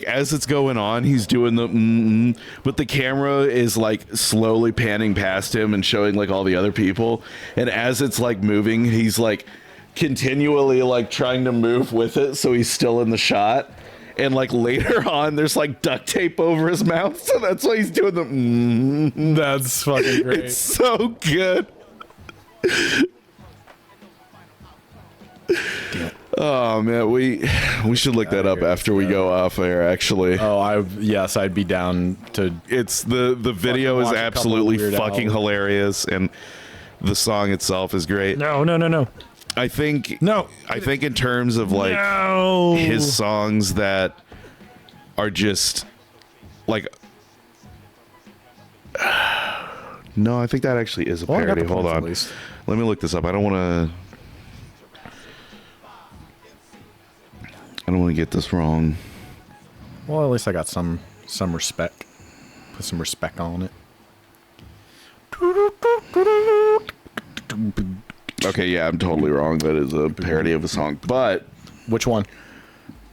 as it's going on, he's doing the but the camera is like slowly panning past him and showing like all the other people. And as it's like moving, he's like continually like trying to move with it, so he's still in the shot. And like later on, there's like duct tape over his mouth, so that's why he's doing the That's fucking great. It's so good. Oh man, we should look that up after we go off air, actually. Oh, I'd be down to. It's the video is absolutely fucking hilarious, and the song itself is great. No. I think No. I think in terms of like his songs that are just like No, I think that actually is a Well, I got parody. the Hold points at on. least. Let me look this up. I don't want to get this wrong. Well, at least I got some respect. Put some respect on it. Okay, yeah, I'm totally wrong. That is a parody of a song. But Which one?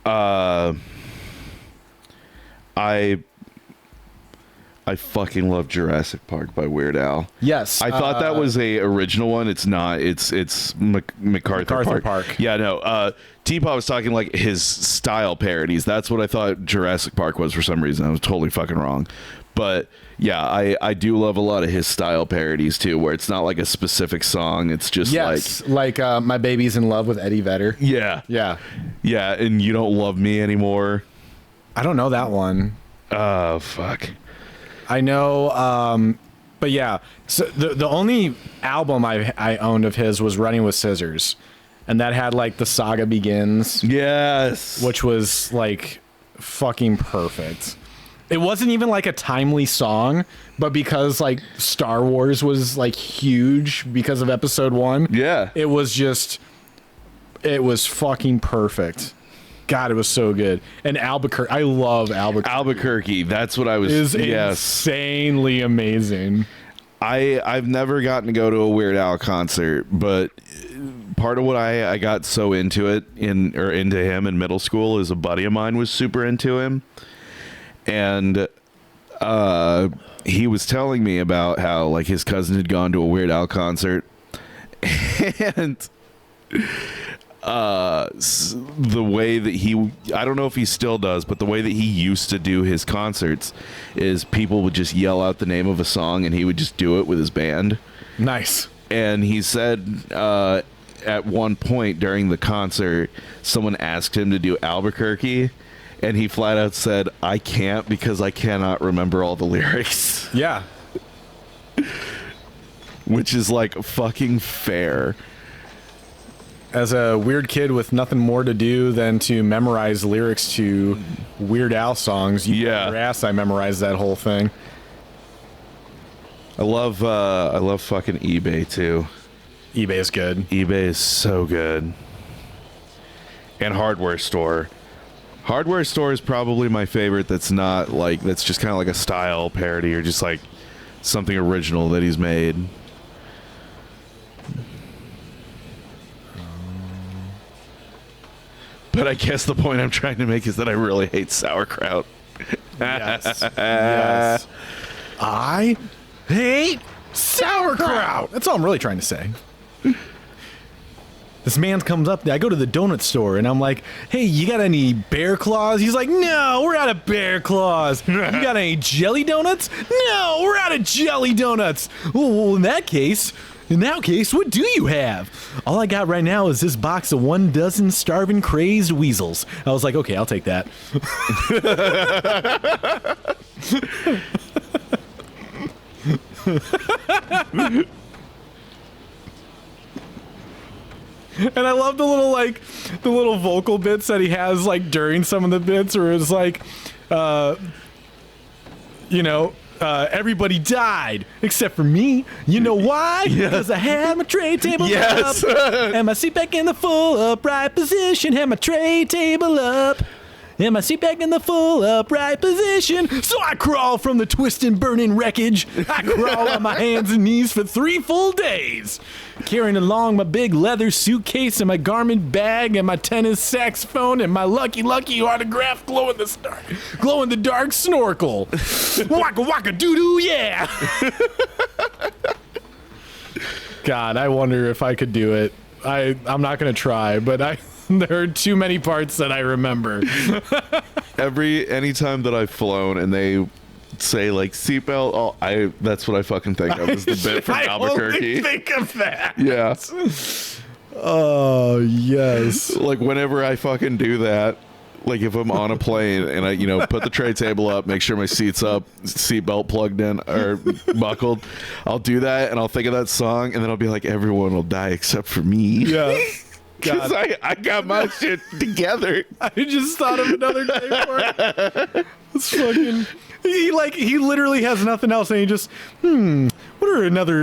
I fucking love Jurassic Park by Weird Al. Yes. I thought that was a original one. It's not. It's MacArthur Park. Yeah, no. T-Pop was talking like his style parodies. That's what I thought Jurassic Park was for some reason. I was totally fucking wrong. But yeah, I do love a lot of his style parodies too, where it's not like a specific song. It's just like My Baby's in Love with Eddie Vedder. yeah, and You Don't Love Me Anymore. I don't know that one. Oh fuck. I know, but yeah. So the only album I owned of his was Running with Scissors, and that had like The Saga Begins, Yes. which was like fucking perfect. It wasn't even like a timely song, but because like Star Wars was like huge because of Episode 1, Yeah. it was fucking perfect. God, it was so good. And Albuquerque, I love Albuquerque. Albuquerque. That's what I was. Is yes. insanely amazing. I've never gotten to go to a Weird Al concert, but part of what I got so into it into him in middle school is a buddy of mine was super into him, and he was telling me about how like his cousin had gone to a Weird Al concert, and the way that I don't know if he still does, but the way that he used to do his concerts is people would just yell out the name of a song and he would just do it with his band. Nice. And he said at one point during the concert, someone asked him to do Albuquerque, and he flat out said, "I can't because I cannot remember all the lyrics." Yeah. Which is like fucking fair. As a weird kid with nothing more to do than to memorize lyrics to Weird Al songs, Yeah. your ass, I memorized that whole thing. I love fucking eBay too. eBay is good. eBay is so good. And Hardware Store. Hardware Store is probably my favorite that's not like, that's just kind of like a style parody or just like something original that he's made. But I guess the point I'm trying to make is that I really hate sauerkraut. Yes. Yes. I hate sauerkraut. That's all I'm really trying to say. This man comes up, I go to the donut store, and I'm like, "Hey, you got any bear claws?" He's like, "No, we're out of bear claws." "You got any jelly donuts?" "No, we're out of jelly donuts." Well, in that case, what do you have?" "All I got right now is this box of 12 starving crazed weasels." I was like, "Okay, I'll take that." And I love the little vocal bits that he has like during some of the bits, where it's like, everybody died except for me. You know why? Because I had my tray table Yes. up, and my seat back in the full upright position. Had my tray table up, and my seat back in the full upright position. So I crawl from the twisting, burning wreckage. I crawl on my hands and knees for 3 full days, carrying along my big leather suitcase and my garment bag and my tennis saxophone and my lucky autographed glow in the dark snorkel. Waka waka doo doo, yeah. God, I wonder if I could do it. I'm not gonna try, but there are too many parts that I remember. Anytime that I've flown and they say like seatbelt, that's what I fucking think of is the bit from Albuquerque. I only think of that. Yeah. Oh yes. Like whenever I fucking do that, like if I'm on a plane and I, put the tray table up, make sure my seat's up, seatbelt plugged in or buckled, I'll do that and I'll think of that song and then I'll be like, everyone will die except for me. Yeah. Because I got my shit together. I just thought of another name for it. It's fucking. He literally has nothing else, and he just, what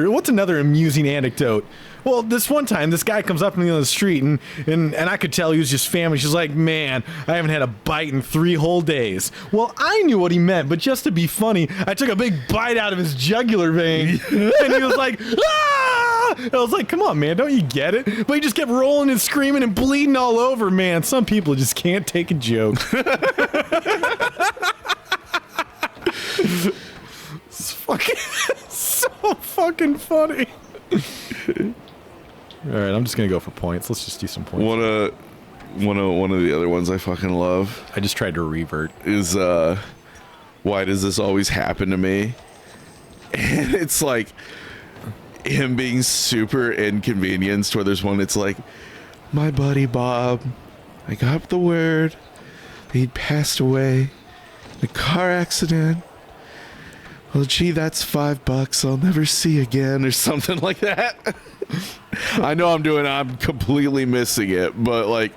What's another amusing anecdote? Well, this one time, this guy comes up to me on the street, and I could tell he was just famished. She's like, man, I haven't had a bite in 3 whole days. Well, I knew what he meant, but just to be funny, I took a big bite out of his jugular vein, and he was like, ah! I was like, come on, man, don't you get it? But he just kept rolling and screaming and bleeding all over, man. Some people just can't take a joke. It's fucking so fucking funny. All right, I'm just gonna go for points. Let's just do some points. One of the other ones I fucking love I just tried to revert. is why does this always happen to me? And it's like him being super inconvenienced. Where there's one, it's like, my buddy Bob, I got the word he'd passed away in a car accident. Well, gee, that's $5 I'll never see again, or something like that. I know I'm completely missing it, but like,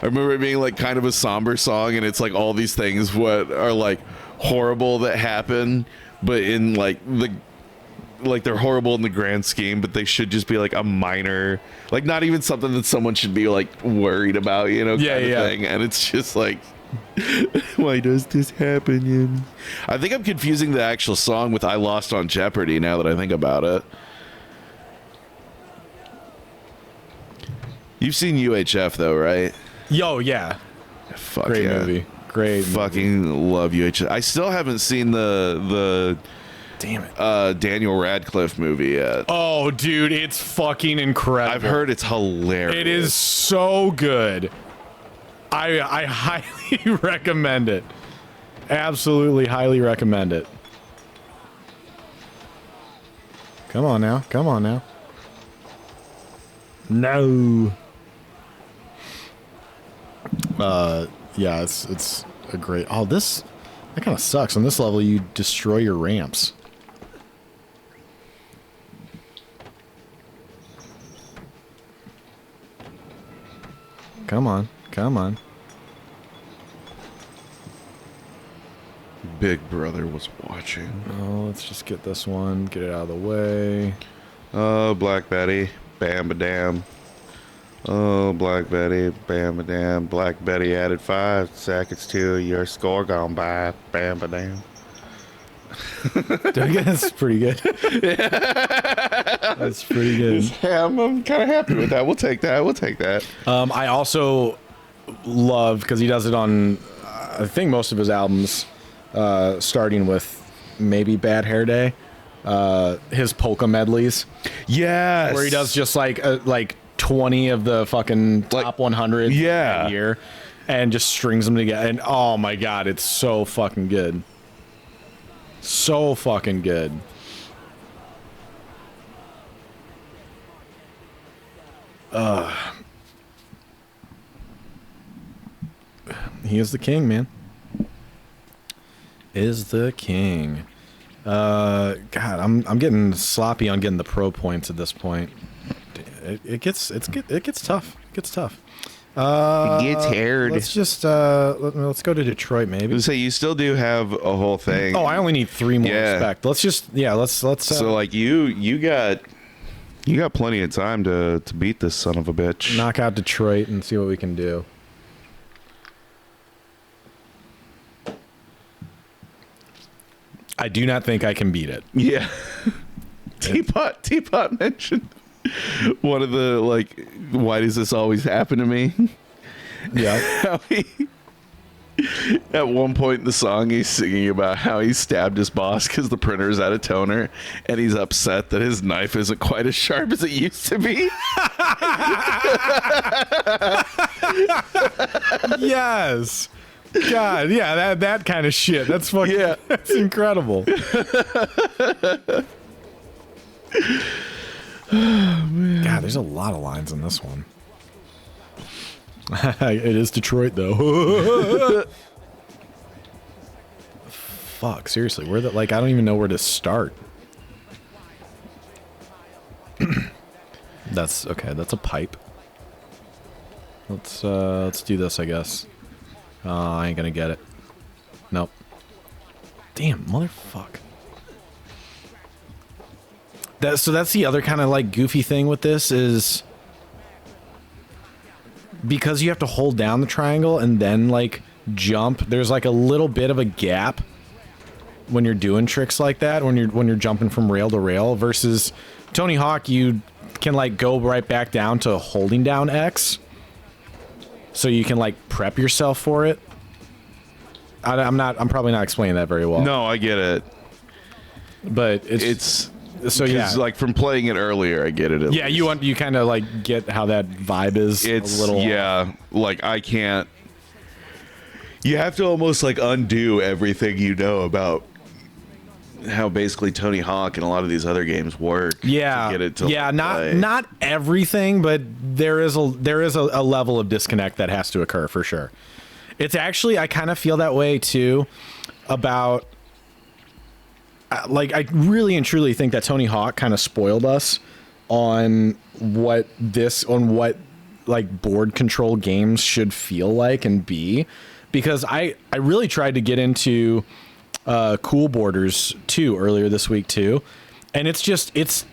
I remember it being like kind of a somber song, and it's like all these things what are like horrible that happen, but in like they're horrible in the grand scheme, but they should just be like a minor, like not even something that someone should be like worried about, kind of thing. And it's just like, why does this happen? I think I'm confusing the actual song with I Lost on Jeopardy now that I think about it. You've seen UHF though, right? Yo, yeah. Fuck Great yeah. movie. Great Fucking movie. love UHF. I still haven't seen the Damn it. Daniel Radcliffe movie yet. Oh, dude, it's fucking incredible. I've heard it's hilarious. It is so good. I highly recommend it. Absolutely highly recommend it. Come on now. Come on now. No. Yeah, it's a great. Oh, that kind of sucks. On this level, you destroy your ramps. Come on. Come on. Big Brother was watching. Oh, let's just get this one. Get it out of the way. Oh, Black Betty. Bam-ba-dam. Oh, Black Betty. Bam-ba-dam. Black Betty added 5 seconds to your score gone by. Bam-ba-dam. That's pretty good. That's pretty good. Yeah, I'm kind of happy with that. We'll take that. We'll take that. I also love, because he does it on, I think, most of his albums, starting with maybe Bad Hair Day, his polka medleys. Yes. Where he does just like 20 of the fucking top 100 yeah. a year and just strings them together. And oh my God, it's so fucking good. So fucking good. He is the king, man. Is the king. God, I'm getting sloppy on getting the pro points at this point. It gets tough. It gets tough. It gets haired. Let's just let's go to Detroit, maybe. So you still do have a whole thing. Oh, I only need 3 more respect. Let's just let's. So like you got plenty of time to beat this son of a bitch. Knock out Detroit and see what we can do. I do not think I can beat it. Yeah. Teapot mentioned one of the like, why does this always happen to me? Yeah. At one point in the song, he's singing about how he stabbed his boss because the printer's out of toner, and he's upset that his knife isn't quite as sharp as it used to be. Yes. God, yeah, that kind of shit. That's fucking. Yeah. That's incredible. Oh, man. God, there's a lot of lines in this one. It is Detroit, though. Fuck, seriously, where the I don't even know where to start. That's okay. That's a pipe. Let's do this, I guess. I ain't gonna get it. Nope. Damn, motherfuck. That's the other kind of like goofy thing with this is because you have to hold down the triangle and then like jump. There's like a little bit of a gap when you're doing tricks like that, when you're jumping from rail to rail, versus Tony Hawk, you can like go right back down to holding down X, so you can like prep yourself for it. I'm probably not explaining that very well. No, I get it. But it's so yeah, like from playing it earlier, I get it. Yeah, you kind of like get how that vibe is. It's a little like I can't. You have to almost like undo everything you know about how basically Tony Hawk and a lot of these other games work. Yeah, to get it to not everything, but there is a level of disconnect that has to occur for sure. It's actually, I kind of feel that way too about. Like, I really and truly think that Tony Hawk kind of spoiled us on what like board control games should feel like and be, because I really tried to get into Cool Borders 2 earlier this week too, and it's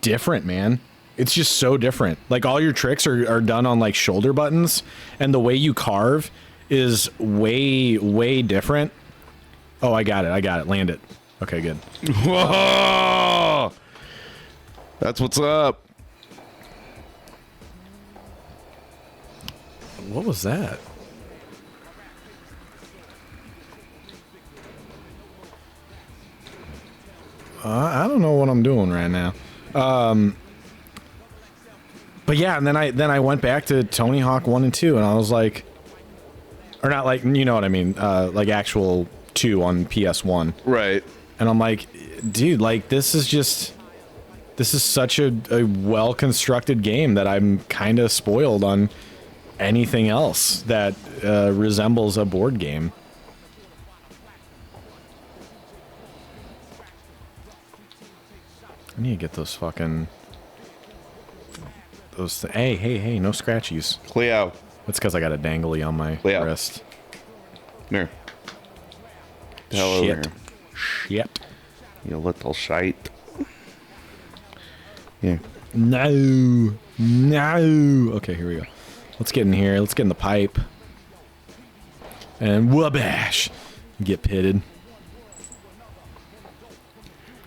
different, man. It's just so different. Like, all your tricks are done on like shoulder buttons, and the way you carve is way different. Oh, I got it. Land it. Okay, good. Whoa! That's what's up. What was that? I don't know what I'm doing right now. But yeah, and then I went back to Tony Hawk 1 and 2, and I was like, or not like, you know what I mean, like actual 2 on PS1. Right. And I'm like, dude, like this is such a well-constructed game that I'm kind of spoiled on anything else that resembles a board game. I need to get those fucking... Hey, no scratchies. Cleo. That's because I got a dangly on my wrist. Here. Hell over here. Shit. You little shite. Yeah. No. Okay, here we go. Let's get in here. Let's get in the pipe. And whabash. Get pitted.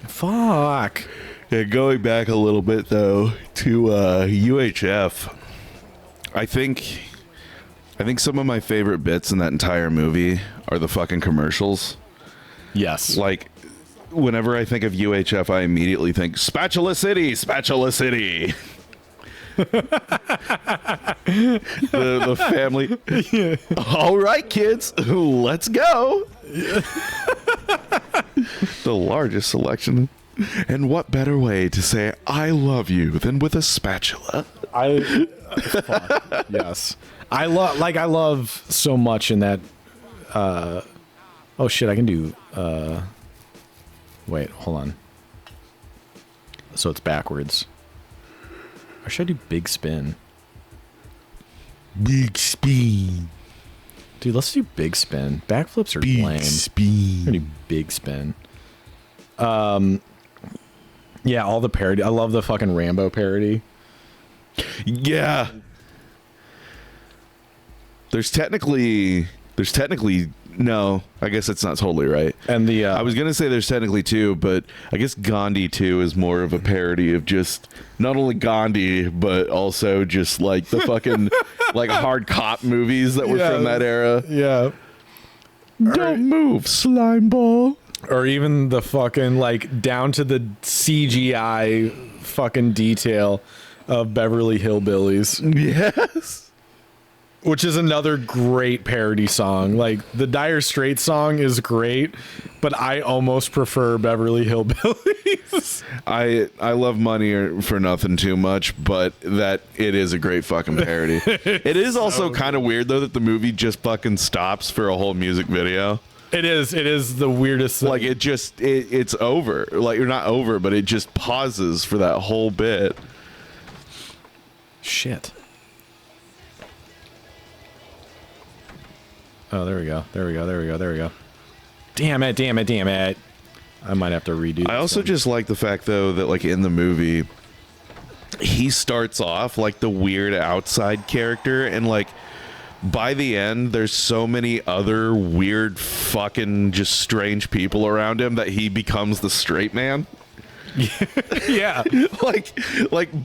Fuck. Yeah, going back a little bit though to UHF. I think some of my favorite bits in that entire movie are the fucking commercials. Yes. Like, whenever I think of UHF, I immediately think Spatula City, Spatula City. the family. Yeah. All right, kids, let's go. The largest selection. And what better way to say I love you than with a spatula? Fuck, yes. I love so much in that. Oh shit! I can do. Wait, hold on. So it's backwards. Or should I do big spin? Big spin. Dude, let's do big spin. Backflips are big lame. Spin. I'm gonna do big spin. Yeah, all the parody. I love the fucking Rambo parody. Yeah. There's technically no, I guess that's not totally right. And the I was gonna say there's technically 2, but I guess Gandhi 2 is more of a parody of just not only Gandhi but also just like the fucking like hard cop movies that were from that era. Yeah. Don't move, slime ball. Or even the fucking like down to the CGI fucking detail of Beverly Hillbillies. Yes. Which is another great parody song. Like, the Dire Straits song is great, but I almost prefer Beverly Hillbillies. I love Money for Nothing too much, but that it is a great fucking parody. It is also kind of weird though that the movie just fucking stops for a whole music video. It is the weirdest thing. Like, it's over. Like, you're not over, but it just pauses for that whole bit. Shit. Oh, there we go. Damn it. I might have to redo. I also just like the fact though that like in the movie, he starts off like the weird outside character, and like by the end, there's so many other weird, fucking, just strange people around him that he becomes the straight man. Yeah. like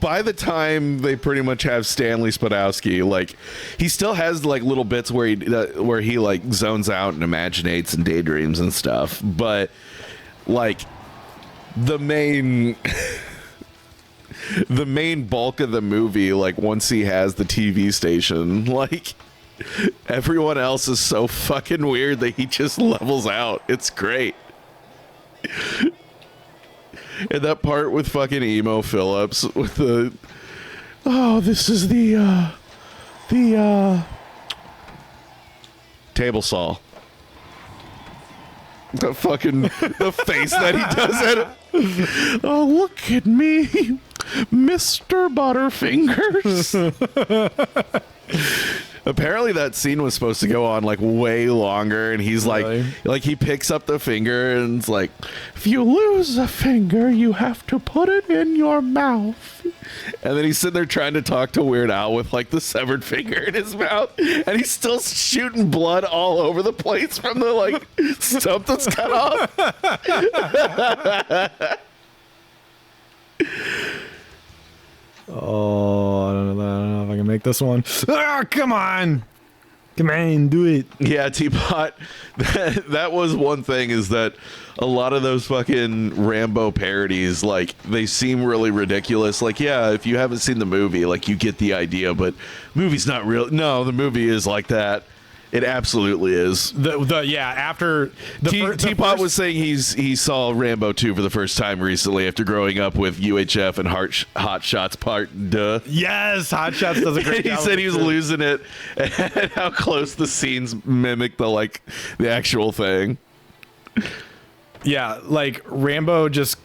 by the time they pretty much have Stanley Spadowski, like he still has like little bits where he like zones out and imaginates and daydreams and stuff, but like the main the main bulk of the movie, like once he has the TV station, like everyone else is so fucking weird that he just levels out. It's great. And that part with fucking Emo Phillips with the, oh, this is the table saw. The fucking, the face that he does at it. Oh, look at me, Mr. Butterfingers. Apparently that scene was supposed to go on like way longer, and he's Really? like he picks up the finger and it's like, if you lose a finger, you have to put it in your mouth. And then he's sitting there trying to talk to Weird Al with like the severed finger in his mouth, and he's still shooting blood all over the place from the like stump that's cut off. Oh, I don't know if I can make this one. Ah, come on, do it. Yeah, Teapot. That was one thing, is that a lot of those fucking Rambo parodies, like, they seem really ridiculous. Like, yeah, if you haven't seen the movie, like, you get the idea, but movie's not real. No, the movie is like that. It absolutely is. After Teapot was saying he saw Rambo 2 for the first time recently after growing up with UHF and Hot Shots Part Duh. Yes, Hot Shots does a great job. He said he was losing it at how close the scenes mimic the actual thing. Yeah, like Rambo just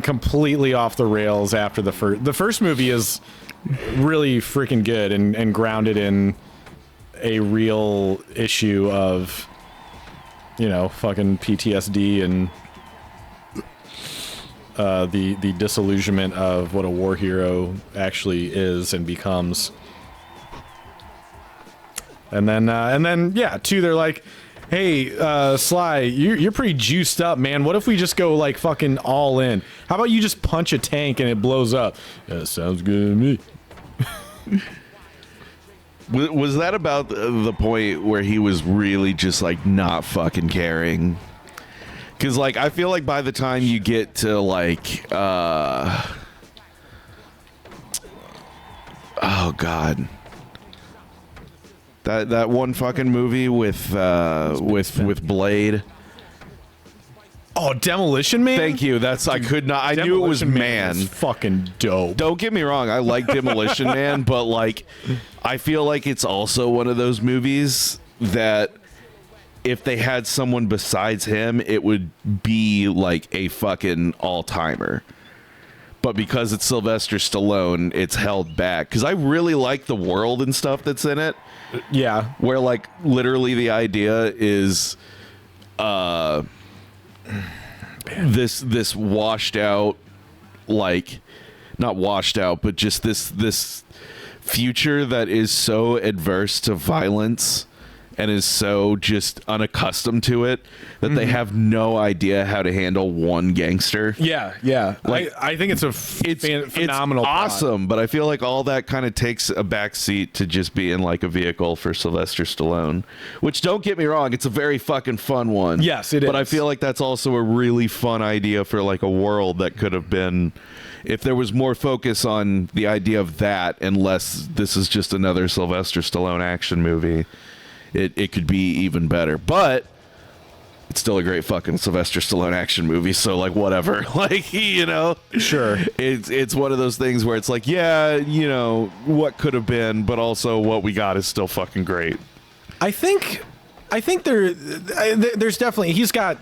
completely off the rails after the first. The first movie is really freaking good and grounded in a real issue of, you know, fucking PTSD and the disillusionment of what a war hero actually is and becomes. And then yeah, two, they're like, hey, Sly, you're pretty juiced up, man. What if we just go like fucking all in? How about you just punch a tank and it blows up? Yeah, sounds good to me. Was that about the point where he was really just like not fucking caring? Because like I feel like by the time you get to like oh god, that one fucking movie with Blade. Oh, Demolition Man. Thank you. I knew it was Man. Is fucking dope. Don't get me wrong. I like Demolition Man, but like, I feel like it's also one of those movies that if they had someone besides him, it would be like a fucking all-timer. But because it's Sylvester Stallone, it's held back. Because I really like the world and stuff that's in it. Yeah. Where like literally the idea is this washed out, like, not washed out, but just this future that is so adverse to violence and is so just unaccustomed to it that they have no idea how to handle one gangster. Yeah. Like, I think it's phenomenal. It's awesome, but I feel like all that kind of takes a backseat to just being like a vehicle for Sylvester Stallone, which, don't get me wrong, it's a very fucking fun one. Yes, it is. But I feel like that's also a really fun idea for like a world that could have been, if there was more focus on the idea of that and less this is just another Sylvester Stallone action movie, it could be even better. But it's still a great fucking Sylvester Stallone action movie, so like whatever. Like, you know, sure. It's one of those things where it's like, yeah, you know, what could have been, but also what we got is still fucking great. I think there's definitely, he's got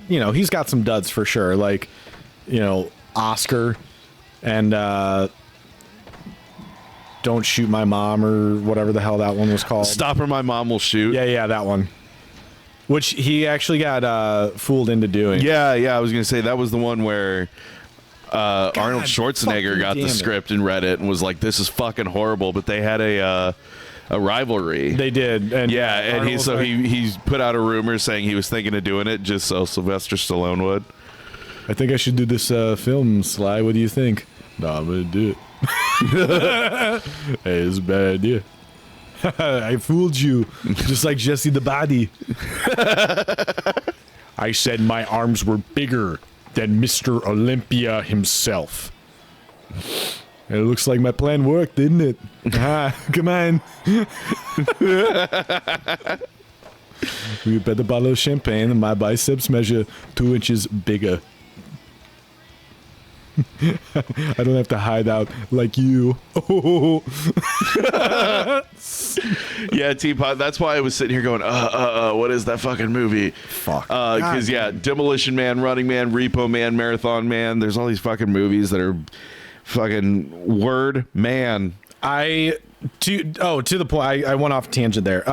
some duds for sure, like, you know, Oscar and Don't Shoot My Mom, or whatever the hell that one was called. Stop or My Mom Will Shoot. Yeah, that one. Which he actually got fooled into doing. Yeah, I was gonna say that was the one where Arnold Schwarzenegger got the script and read it and was like, "This is fucking horrible." But they had a rivalry. They did, and yeah, and he put out a rumor saying he was thinking of doing it just so Sylvester Stallone would. I think I should do this film, Sly. What do you think? No, I'm gonna do it. Hey, it's a bad idea. I fooled you, just like Jesse the Body. I said my arms were bigger than Mr. Olympia himself. It looks like my plan worked, didn't it? Come on. We bet a bottle of champagne and my biceps measure 2 inches bigger. I don't have to hide out like you. Oh. Yeah, Teapot. That's why I was sitting here going, what is that fucking movie? Fuck. Because Demolition Man, Running Man, Repo Man, Marathon Man. There's all these fucking movies that are fucking word man. To the point. I went off tangent there.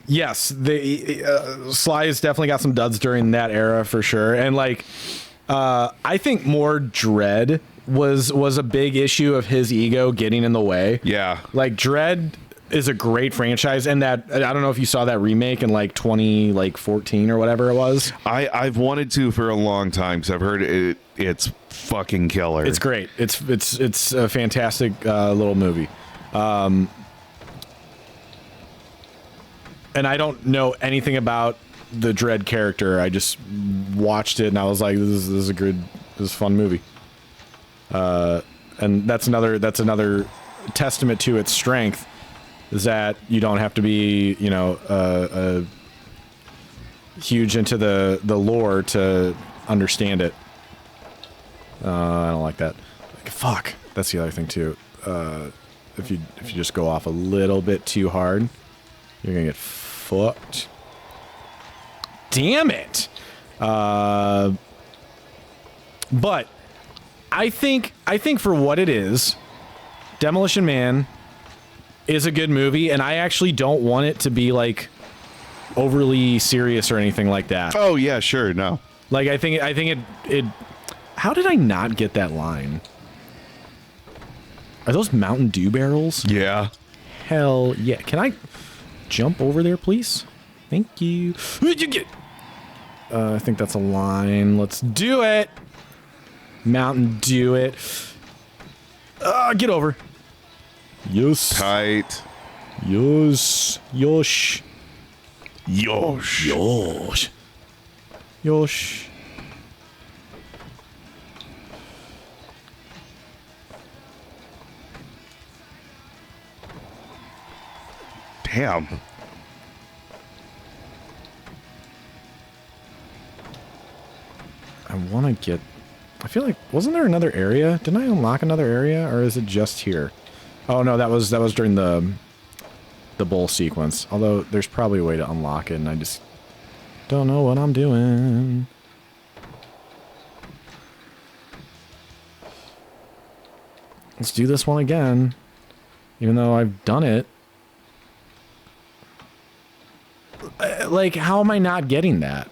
Yes, Sly has definitely got some duds during that era for sure, and like. I think more Dread was a big issue of his ego getting in the way. Yeah. Like Dread is a great franchise, and that I don't know if you saw that remake in like 2014 or whatever it was. I've wanted to for a long time because I've heard it's fucking killer. It's great. It's a fantastic little movie. And I don't know anything about the Dread character. I just watched it and I was like, this is a fun movie. And that's another testament to its strength, is that you don't have to be, huge into the lore to understand it. I don't like that. Like, fuck. That's the other thing too. If you just go off a little bit too hard, you're gonna get fucked. Damn it. But I think for what it is, Demolition Man is a good movie, and I actually don't want it to be like overly serious or anything like that. Oh yeah, sure, no. Like I think it how did I not get that line? Are those Mountain Dew barrels? Yeah. Hell yeah. Can I jump over there, please? Thank you. I think that's a line. Let's do it. Mountain Dew it. Get over. Yes. Tight. Yes. Yosh. Yosh. Yosh. Yosh. Damn. I want to get... I feel like... Wasn't there another area? Didn't I unlock another area? Or is it just here? Oh, no, that was during the bowl sequence. Although, there's probably a way to unlock it, and I just don't know what I'm doing. Let's do this one again. Even though I've done it. Like, how am I not getting that?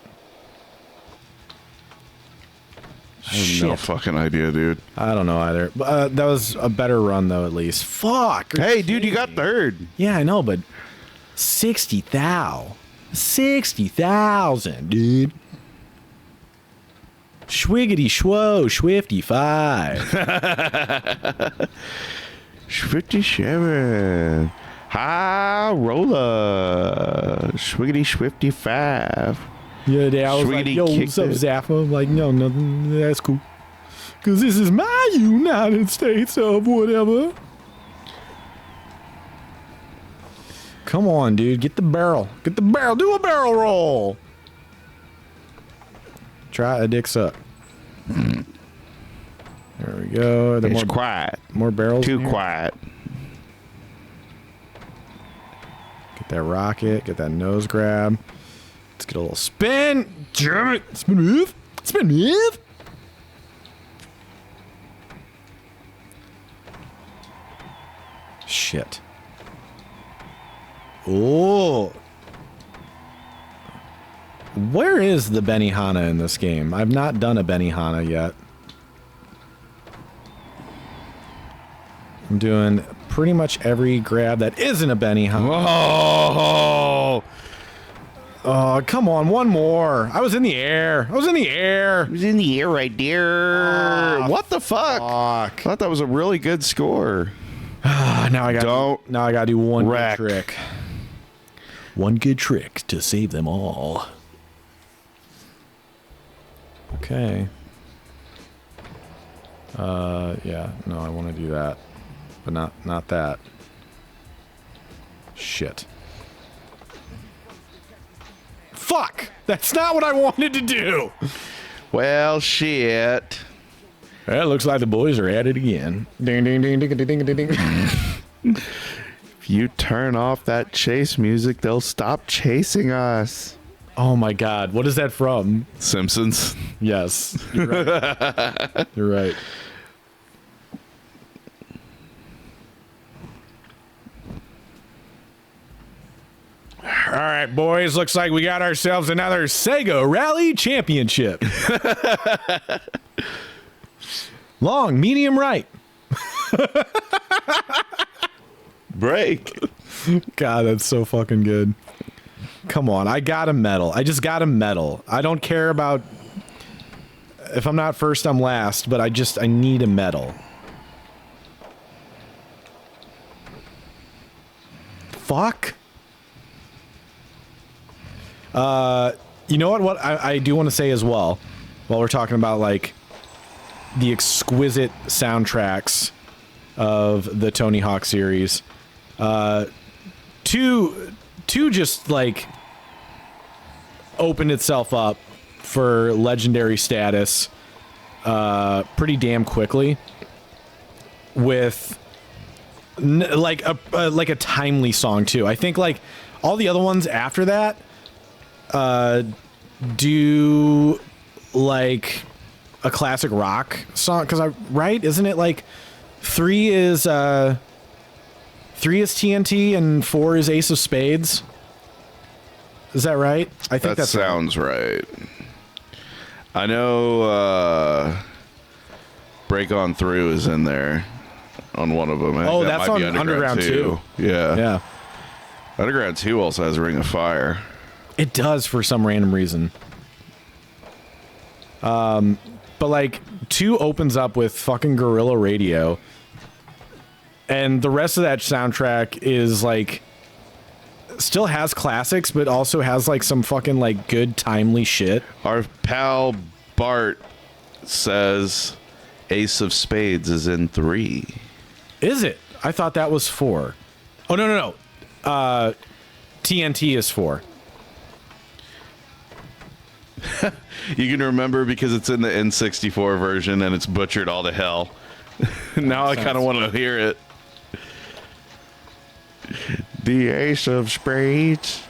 I have no fucking idea, dude. I don't know either. That was a better run, though, at least. Fuck. Hey, dude, you got third. Yeah, I know, but 60,000. 60,000, dude. Schwiggity schwo, Swifty 5. Swifty Sharon. High roller. Schwiggity Swifty 5. The other day I was like, yo, what's up, Zaffa? I'm like, no, nothing, that's cool. Because this is my United States of whatever. Come on, dude. Get the barrel. Get the barrel. Do a barrel roll. Try a dick suck. There we go. Are there It's more, quiet. more barrels? Too quiet. Get that rocket. Get that nose grab. Let's get a little spin. Damn it. Spin move. Spin move. Shit. Oh. Where is the Benihana in this game? I've not done a Benihana yet. I'm doing pretty much every grab that isn't a Benihana. Oh, Oh, come on, one more. I was in the air. it was in the air right there. What the fuck? I Fuck. thought that was a really good score. Now I Don't gotta do one wreck. good trick. One good trick to save them all. Okay. Yeah, no, I want to do that, but not that. Shit. Fuck! That's not what I wanted to do. Well, shit. Well, it looks like the boys are at it again. Ding ding ding ding ding ding ding. If you turn off that chase music, they'll stop chasing us. Oh my god, what is that from? Simpsons. Yes, you're right. You're right. All right, boys. Looks like we got ourselves another Sega Rally Championship. Long, medium, right. Break. God, that's so fucking good. Come on, I got a medal. I just got a medal. I don't care about if I'm not first, I'm last, but I need a medal. Fuck. You know what I do want to say as well, while we're talking about like the exquisite soundtracks of the Tony Hawk series, two just like opened itself up for legendary status pretty damn quickly with like a timely song too. I think like all the other ones after that do like a classic rock song, because right, isn't it like 3 is TNT and 4 is Ace of Spades? Is that right? I think That sounds right. I know Break On Through is in there on one of them. Oh, that's on Underground 2. Yeah. Yeah. Underground 2 also has Ring of Fire. It does for some random reason. But like 2 opens up with fucking Guerrilla Radio, and the rest of that soundtrack is like still has classics, but also has like some fucking like good timely shit. Our pal Bart says Ace of Spades is in 3. Is it? I thought that was 4. Oh no. TNT is 4. You can remember because it's in the N64 version and it's butchered all to hell. Now I kind of want to hear it. The Ace of Spades.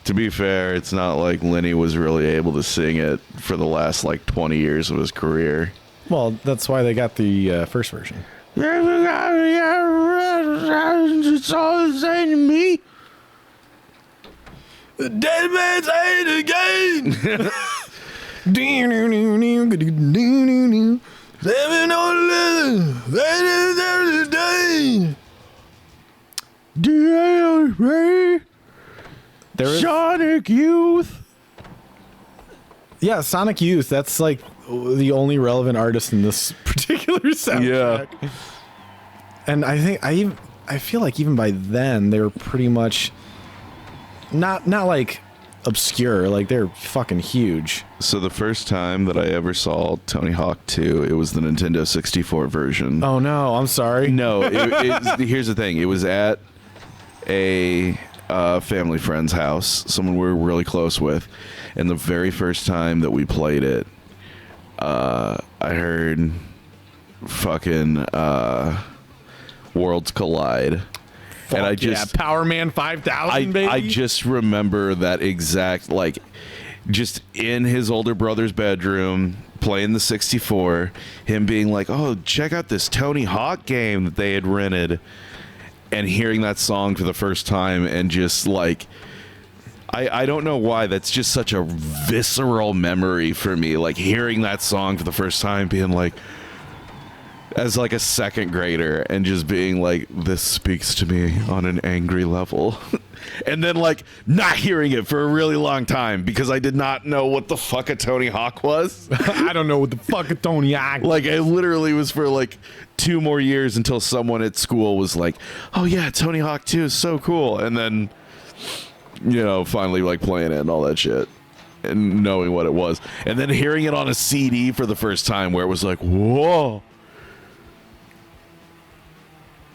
To be fair, it's not like Lenny was really able to sing it for the last like 20 years of his career. Well, that's why they got the first version. It's all the same to me. The dead man's ate again. Sonic Youth. Yeah, Sonic Youth. That's like the only relevant artist in this particular soundtrack. Yeah. And I think I feel like even by then they were pretty much not like obscure, like they're fucking huge. So the first time that I ever saw Tony Hawk 2, it was the Nintendo 64 version. Oh no, I'm sorry. No, here's the thing. It was at a family friend's house, someone we were really close with, and the very first time that we played it, I heard fucking Worlds Collide. And I just Power Man 5000, baby. I just remember that exact, like, just in his older brother's bedroom playing the 64, him being like, oh, check out this Tony Hawk game that they had rented, and hearing that song for the first time and just like I don't know why. That's just such a visceral memory for me. Like hearing that song for the first time, being like, as like a second grader, and just being like, this speaks to me on an angry level. And then like not hearing it for a really long time because I did not know what the fuck a Tony Hawk was. I don't know what the fuck a Tony Hawk. Like it literally was for like 2 more years until someone at school was like, oh yeah, Tony Hawk 2 is so cool. And then, you know, finally like playing it and all that shit and knowing what it was. And then hearing it on a CD for the first time where it was like, whoa,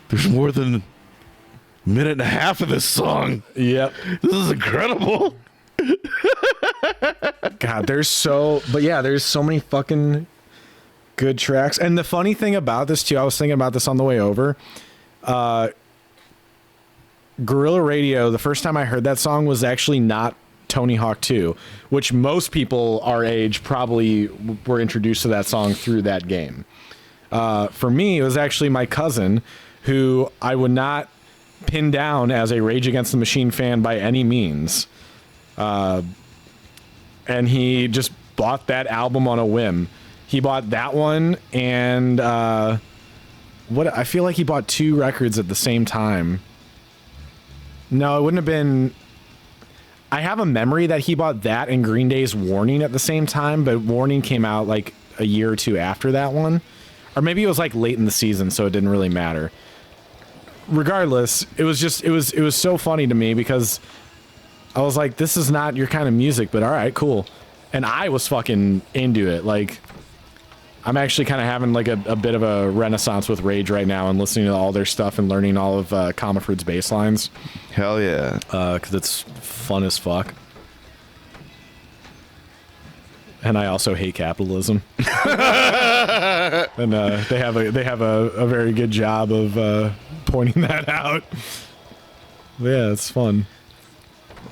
there's more than a minute and a half of this song. Yep. This is incredible. God, there's so many fucking good tracks. And the funny thing about this too, I was thinking about this on the way over. Guerrilla Radio, the first time I heard that song was actually not Tony Hawk 2, which most people our age probably were introduced to that song through that game. For me, it was actually my cousin, who I would not pin down as a Rage Against the Machine fan by any means. And he just bought that album on a whim. He bought that one and I feel like he bought 2 records at the same time. No, it wouldn't have been. I have a memory that he bought that and Green Day's Warning at the same time, but Warning came out like a year or 2 after that one. Or maybe it was like late in the season, so it didn't really matter. Regardless, it was so funny to me because I was like, this is not your kind of music, but all right, cool. And I was fucking into it. Like, I'm actually kind of having like a bit of a renaissance with Rage right now and listening to all their stuff and learning all of Comiford's bass lines. Hell yeah. Because it's fun as fuck. And I also hate capitalism. And they have a very good job of pointing that out. But yeah, it's fun.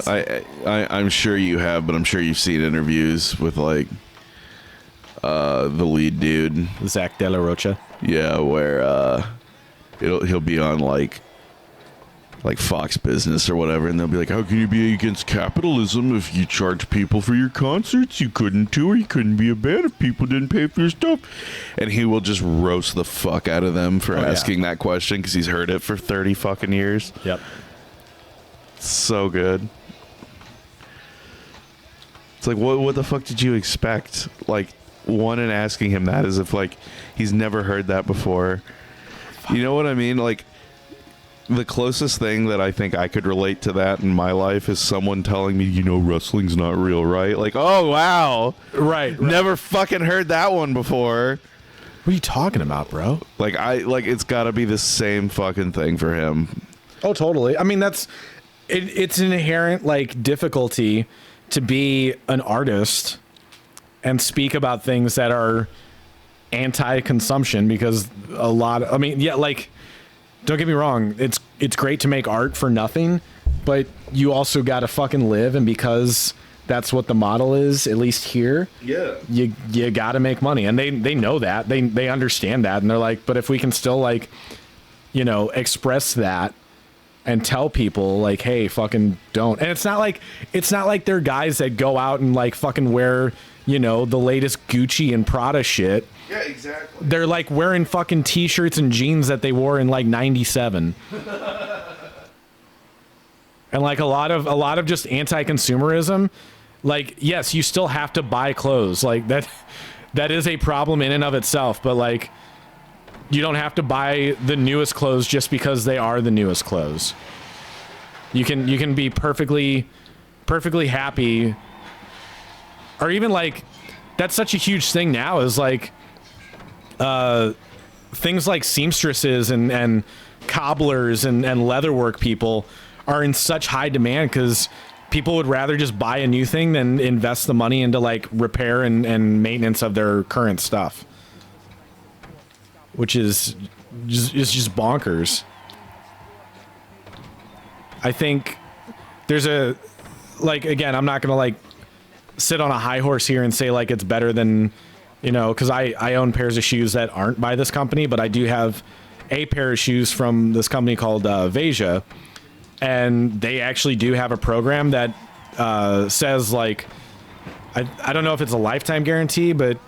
I'm sure you have, but I'm sure you've seen interviews with like the lead dude, Zach De La Rocha. Yeah, where he'll be on like Fox Business or whatever, and they'll be like, how can you be against capitalism if you charge people for your concerts? You couldn't tour, you couldn't be a band if people didn't pay for your stuff. And he will just roast the fuck out of them for asking that question because he's heard it for 30 fucking years. Yep. So good. It's like, what the fuck did you expect? Like, one, in asking him that as if like he's never heard that before. You know what I mean? Like, the closest thing that I think I could relate to that in my life is someone telling me, you know, wrestling's not real, right? Like, oh, wow. Right. Never fucking heard that one before. What are you talking about, bro? Like, it's got to be the same fucking thing for him. Oh, totally. I mean, it's an inherent, like, difficulty to be an artist and speak about things that are anti-consumption because don't get me wrong, it's great to make art for nothing, but you also got to fucking live, and because that's what the model is, at least here, you got to make money, and they know that, they understand that, and they're like, but if we can still like, you know, express that and tell people like, hey, fucking don't. And it's not like they're guys that go out and like fucking wear, you know, the latest Gucci and Prada shit. Yeah, exactly. They're like wearing fucking t-shirts and jeans that they wore in like 97. And like a lot of just anti-consumerism. Like, yes, you still have to buy clothes. Like that is a problem in and of itself, but like you don't have to buy the newest clothes just because they are the newest clothes. You can be perfectly happy. Or even like, that's such a huge thing now is like things like seamstresses and cobblers and leatherwork people are in such high demand because people would rather just buy a new thing than invest the money into like repair and maintenance of their current stuff, which is just bonkers. I think there's again, I'm not gonna like sit on a high horse here and say like it's better than, you know, because I own pairs of shoes that aren't by this company, but I do have a pair of shoes from this company called Veja, and they actually do have a program that says like, I don't know if it's a lifetime guarantee, but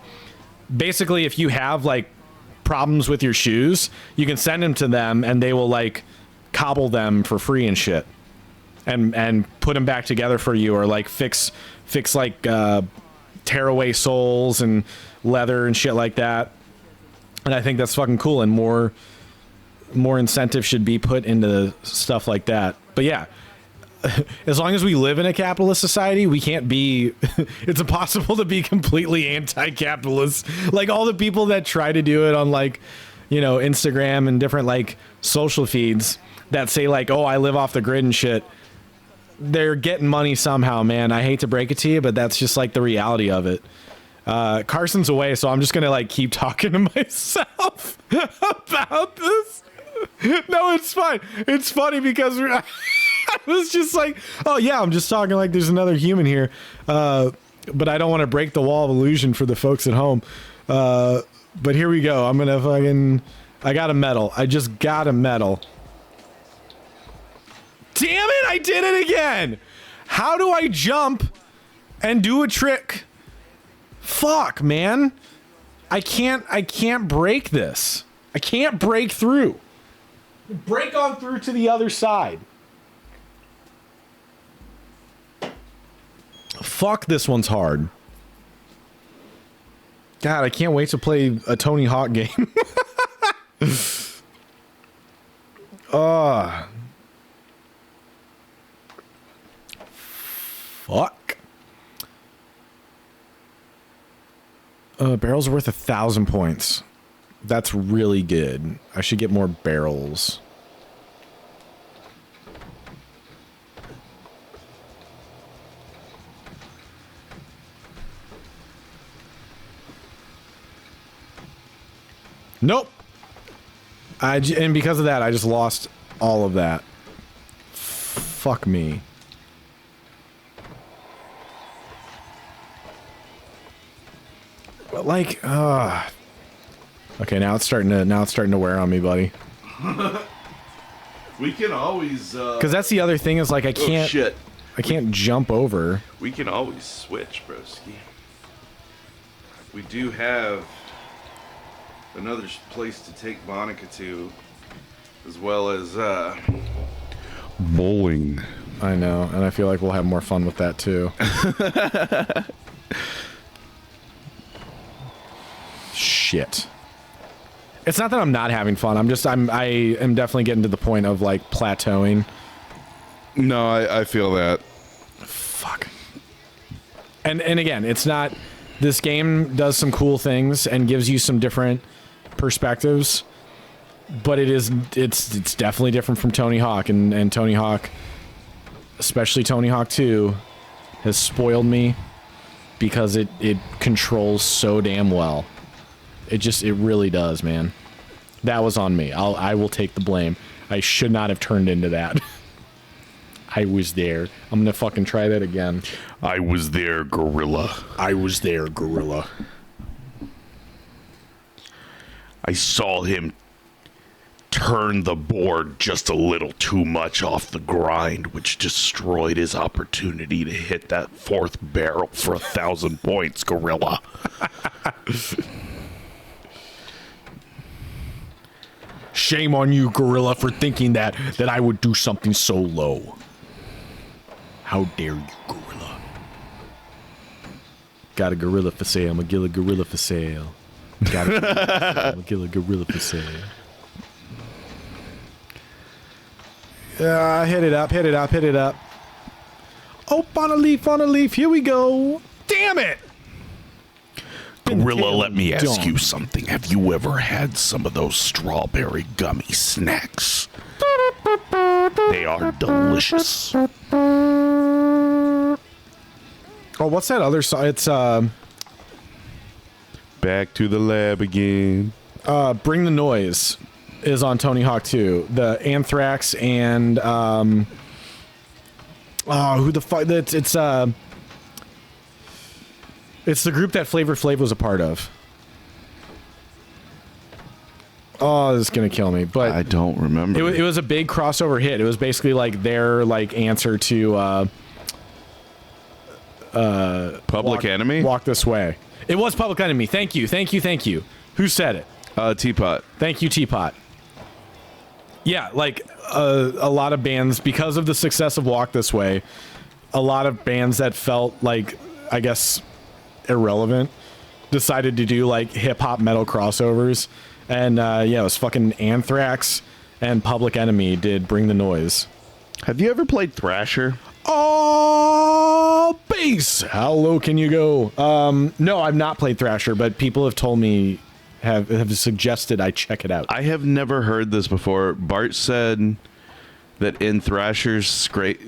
basically if you have like problems with your shoes, you can send them to them and they will like cobble them for free and shit, and put them back together for you, or like fix like tear away soles and leather and shit like that. And I think that's fucking cool, and more incentive should be put into stuff like that. But yeah, as long as we live in a capitalist society, we can't be it's impossible to be completely anti-capitalist. Like all the people that try to do it on like, you know, Instagram and different like social feeds that say like, oh, I live off the grid and shit, they're getting money somehow, man. I hate to break it to you, but that's just like the reality of it. Carson's away, so I'm just gonna like keep talking to myself about this. No, it's fine. It's funny because I was just like, oh yeah, I'm just talking like there's another human here, but I don't want to break the wall of illusion for the folks at home. But here we go. I'm gonna I got a medal. I just got a medal. Damn it! I did it again. How do I jump and do a trick? Fuck, man. I can't break this. I can't break through. Break on through to the other side. Fuck, this one's hard. God, I can't wait to play a Tony Hawk game. Fuck. Barrels are worth 1,000 points. That's really good. I should get more barrels. Nope. And because of that, I just lost all of that. Fuck me. But like, okay, now it's starting to wear on me, buddy. We can always because that's the other thing is like I can't jump over. We can always switch, broski. We do have another place to take Bonica to, as well as bowling. I know, and I feel like we'll have more fun with that too. Shit. It's not that I'm not having fun. I am definitely getting to the point of like plateauing. No, I feel that. Fuck. And again, it's not. This game does some cool things and gives you some different perspectives, but it's definitely different from Tony Hawk, and Tony Hawk, especially Tony Hawk 2, has spoiled me because it controls so damn well. It really does, man. That was on me. I will take the blame. I should not have turned into that. I was there. I'm gonna fucking try that again. I was there, gorilla. I was there, gorilla. I saw him turn the board just a little too much off the grind, which destroyed his opportunity to hit that fourth barrel for 1,000 points, gorilla. Shame on you, gorilla, for thinking that I would do something so low. How dare you, gorilla? Got a gorilla for sale. I'm a gorilla for sale. Got a gorilla for sale. Hit it up, hit it up, hit it up. Oh, on a leaf, here we go. Damn it! Gorilla, let me ask you something. Have you ever had some of those strawberry gummy snacks? They are delicious. Oh, what's that other song? It's Back to the lab again. Bring the Noise is on Tony Hawk 2. The Anthrax and who the fuck? It's the group that Flavor Flav was a part of. Oh, this is gonna kill me. But I don't remember. It was a big crossover hit. It was basically like their like answer to Public Enemy? Walk This Way. It was Public Enemy. Thank you. Who said it? Teapot. Thank you, Teapot. Yeah, like a lot of bands, because of the success of Walk This Way, a lot of bands that felt like, I guess, irrelevant decided to do like hip hop metal crossovers. And yeah, it was fucking Anthrax and Public Enemy did Bring the Noise. Have you ever played Thrasher? Oh, bass! How low can you go? No, I've not played Thrasher, but people have told me, have suggested I check it out. I have never heard this before. Bart said that in Thrasher's Skate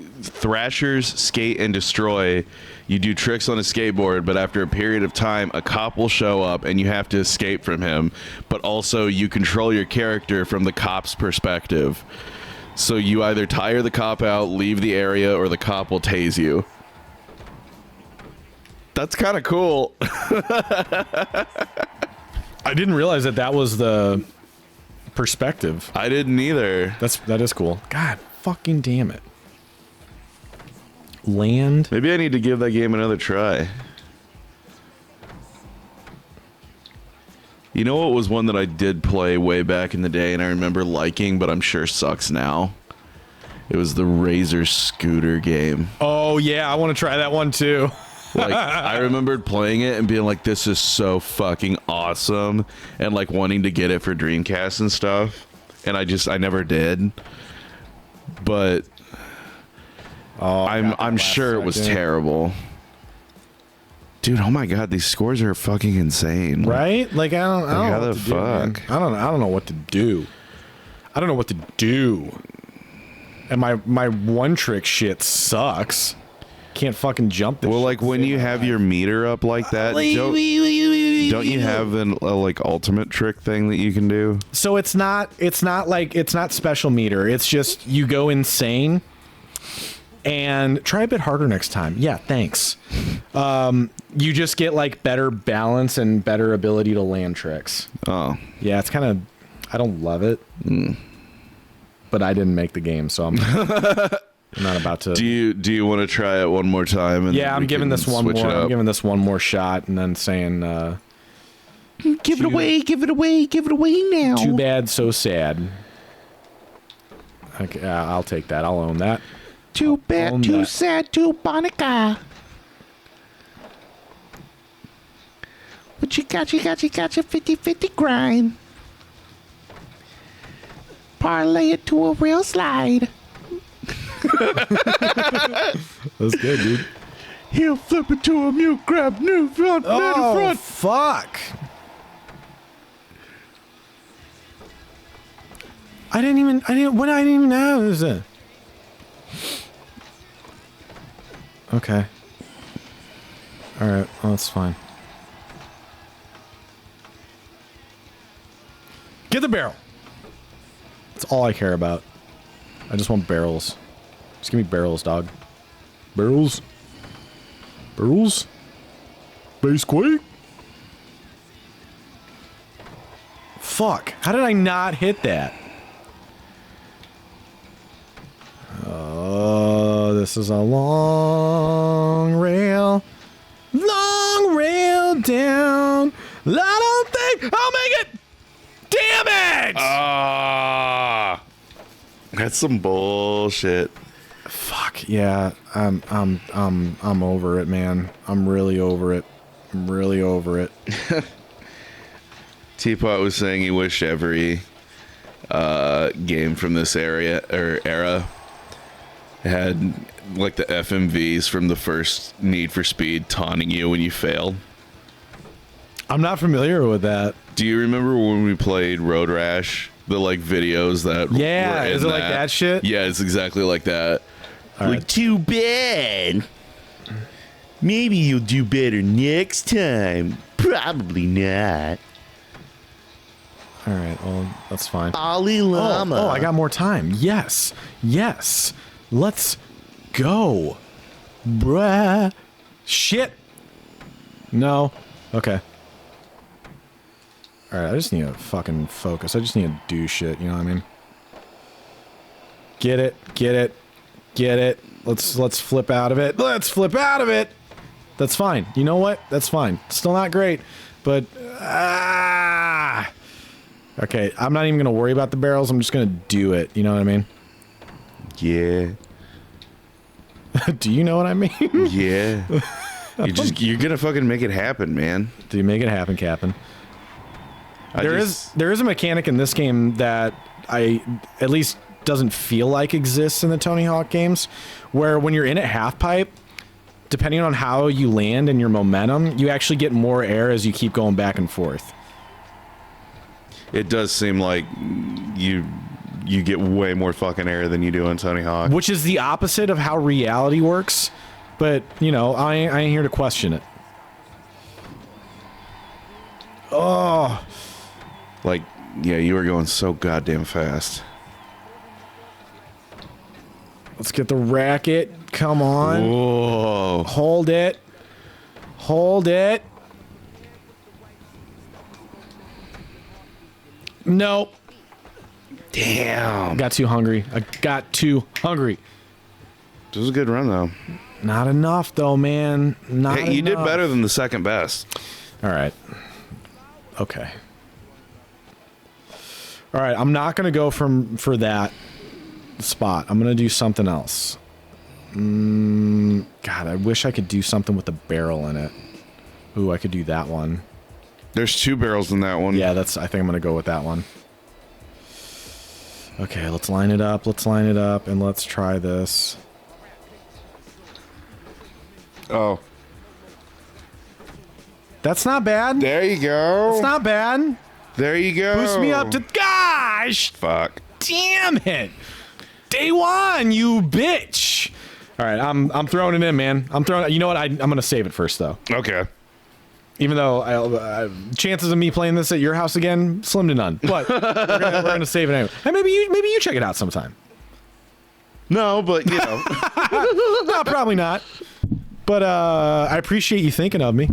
and Destroy, you do tricks on a skateboard, but after a period of time, a cop will show up and you have to escape from him. But also, you control your character from the cop's perspective. So you either tire the cop out, leave the area, or the cop will tase you. That's kind of cool. I didn't realize that was the perspective. I didn't either. That is cool. God fucking damn it. Land. Maybe I need to give that game another try. You know what was one that I did play way back in the day and I remember liking, but I'm sure sucks now? It was the Razor Scooter game. Oh, yeah, I want to try that one too. Like, I remembered playing it and being like, this is so fucking awesome, and like wanting to get it for Dreamcast and stuff. And I never did. But I'm sure it was terrible. Dude, oh my god, these scores are fucking insane. Right? Like I don't know how what the to do, man. fuck? I don't know what to do. I don't know what to do. And my one trick shit sucks. Can't fucking jump this. Well, shit like when you have your meter up like that, don't you have a like ultimate trick thing that you can do? So it's not special meter. It's just you go insane. And try a bit harder next time. Yeah, thanks. You just get like better balance and better ability to land tricks. Oh. Yeah, it's kind of, I don't love it. But I didn't make the game, so I'm not about to. Do you want to try it one more time? And yeah, I'm giving this one more. I'm giving this one more shot, and then saying, "Give it away! Give it away! Give it away now!" Too bad, so sad. Okay, I'll take that. I'll own that. Too bad, too sad, too Bonica. What you got? You got your 50-50 grind. Parlay it to a real slide. That's good, dude. He'll flip it to a mute, grab new front, middle front. Fuck. I didn't even know it was a... Okay. Alright, well, that's fine. Get the barrel! That's all I care about. I just want barrels. Just give me barrels, dog. Barrels? Barrels? Base quake? Fuck. How did I not hit that? Oh, this is a long rail. Long rail down. I don't think I'll make it. Damn it! Ah, that's some bullshit. Fuck yeah. I'm over it, man. I'm really over it. I'm really over it. Teapot was saying he wished every game from this era had like the FMVs from the first Need for Speed taunting you when you failed. I'm not familiar with that. Do you remember when we played Road Rash? The like videos that were is it in like that shit? Yeah, it's exactly like that. All like right. too bad. Maybe you'll do better next time. Probably not. All right, well, that's fine. Ali Lama. Oh, I got more time. Yes. Yes. Let's go. Bruh. Shit. No. Okay. Alright, I just need to fucking focus. I just need to do shit, you know what I mean? Get it. Get it. Get it. Let's flip out of it. Let's flip out of it. That's fine. You know what? That's fine. Still not great, but okay. I'm not even gonna worry about the barrels. I'm just gonna do it. You know what I mean? Yeah. Do you know what I mean? Yeah. You're gonna fucking make it happen, man. Do you make it happen, Captain? There is a mechanic in this game that I at least doesn't feel like exists in the Tony Hawk games, where when you're in at half pipe, depending on how you land and your momentum, you actually get more air as you keep going back and forth. It does seem like you get way more fucking air than you do in Tony Hawk. Which is the opposite of how reality works, but, you know, I ain't here to question it. Oh. Like, yeah, you were going so goddamn fast. Let's get the racket. Come on. Whoa. Hold it. Hold it. Nope. Damn. Got too hungry. I got too hungry. This was a good run, though. Not enough, though, man. Not enough. You did better than the second best. All right. Okay. All right. I'm not going to go for that spot. I'm going to do something else. God, I wish I could do something with a barrel in it. Ooh, I could do that one. There's 2 barrels in that one. Yeah, I think I'm going to go with that one. Okay, let's line it up. Let's line it up, and let's try this. Oh. That's not bad. There you go. It's not bad. There you go. Boost me up to... Gosh! Fuck. Damn it! Day one, you bitch! All right, I'm throwing it in, man. I'm throwing. You know what? I'm gonna save it first, though. Okay. Even though chances of me playing this at your house again, slim to none. But we're gonna save it anyway. And maybe you check it out sometime. No, but you know. No, probably not. But I appreciate you thinking of me.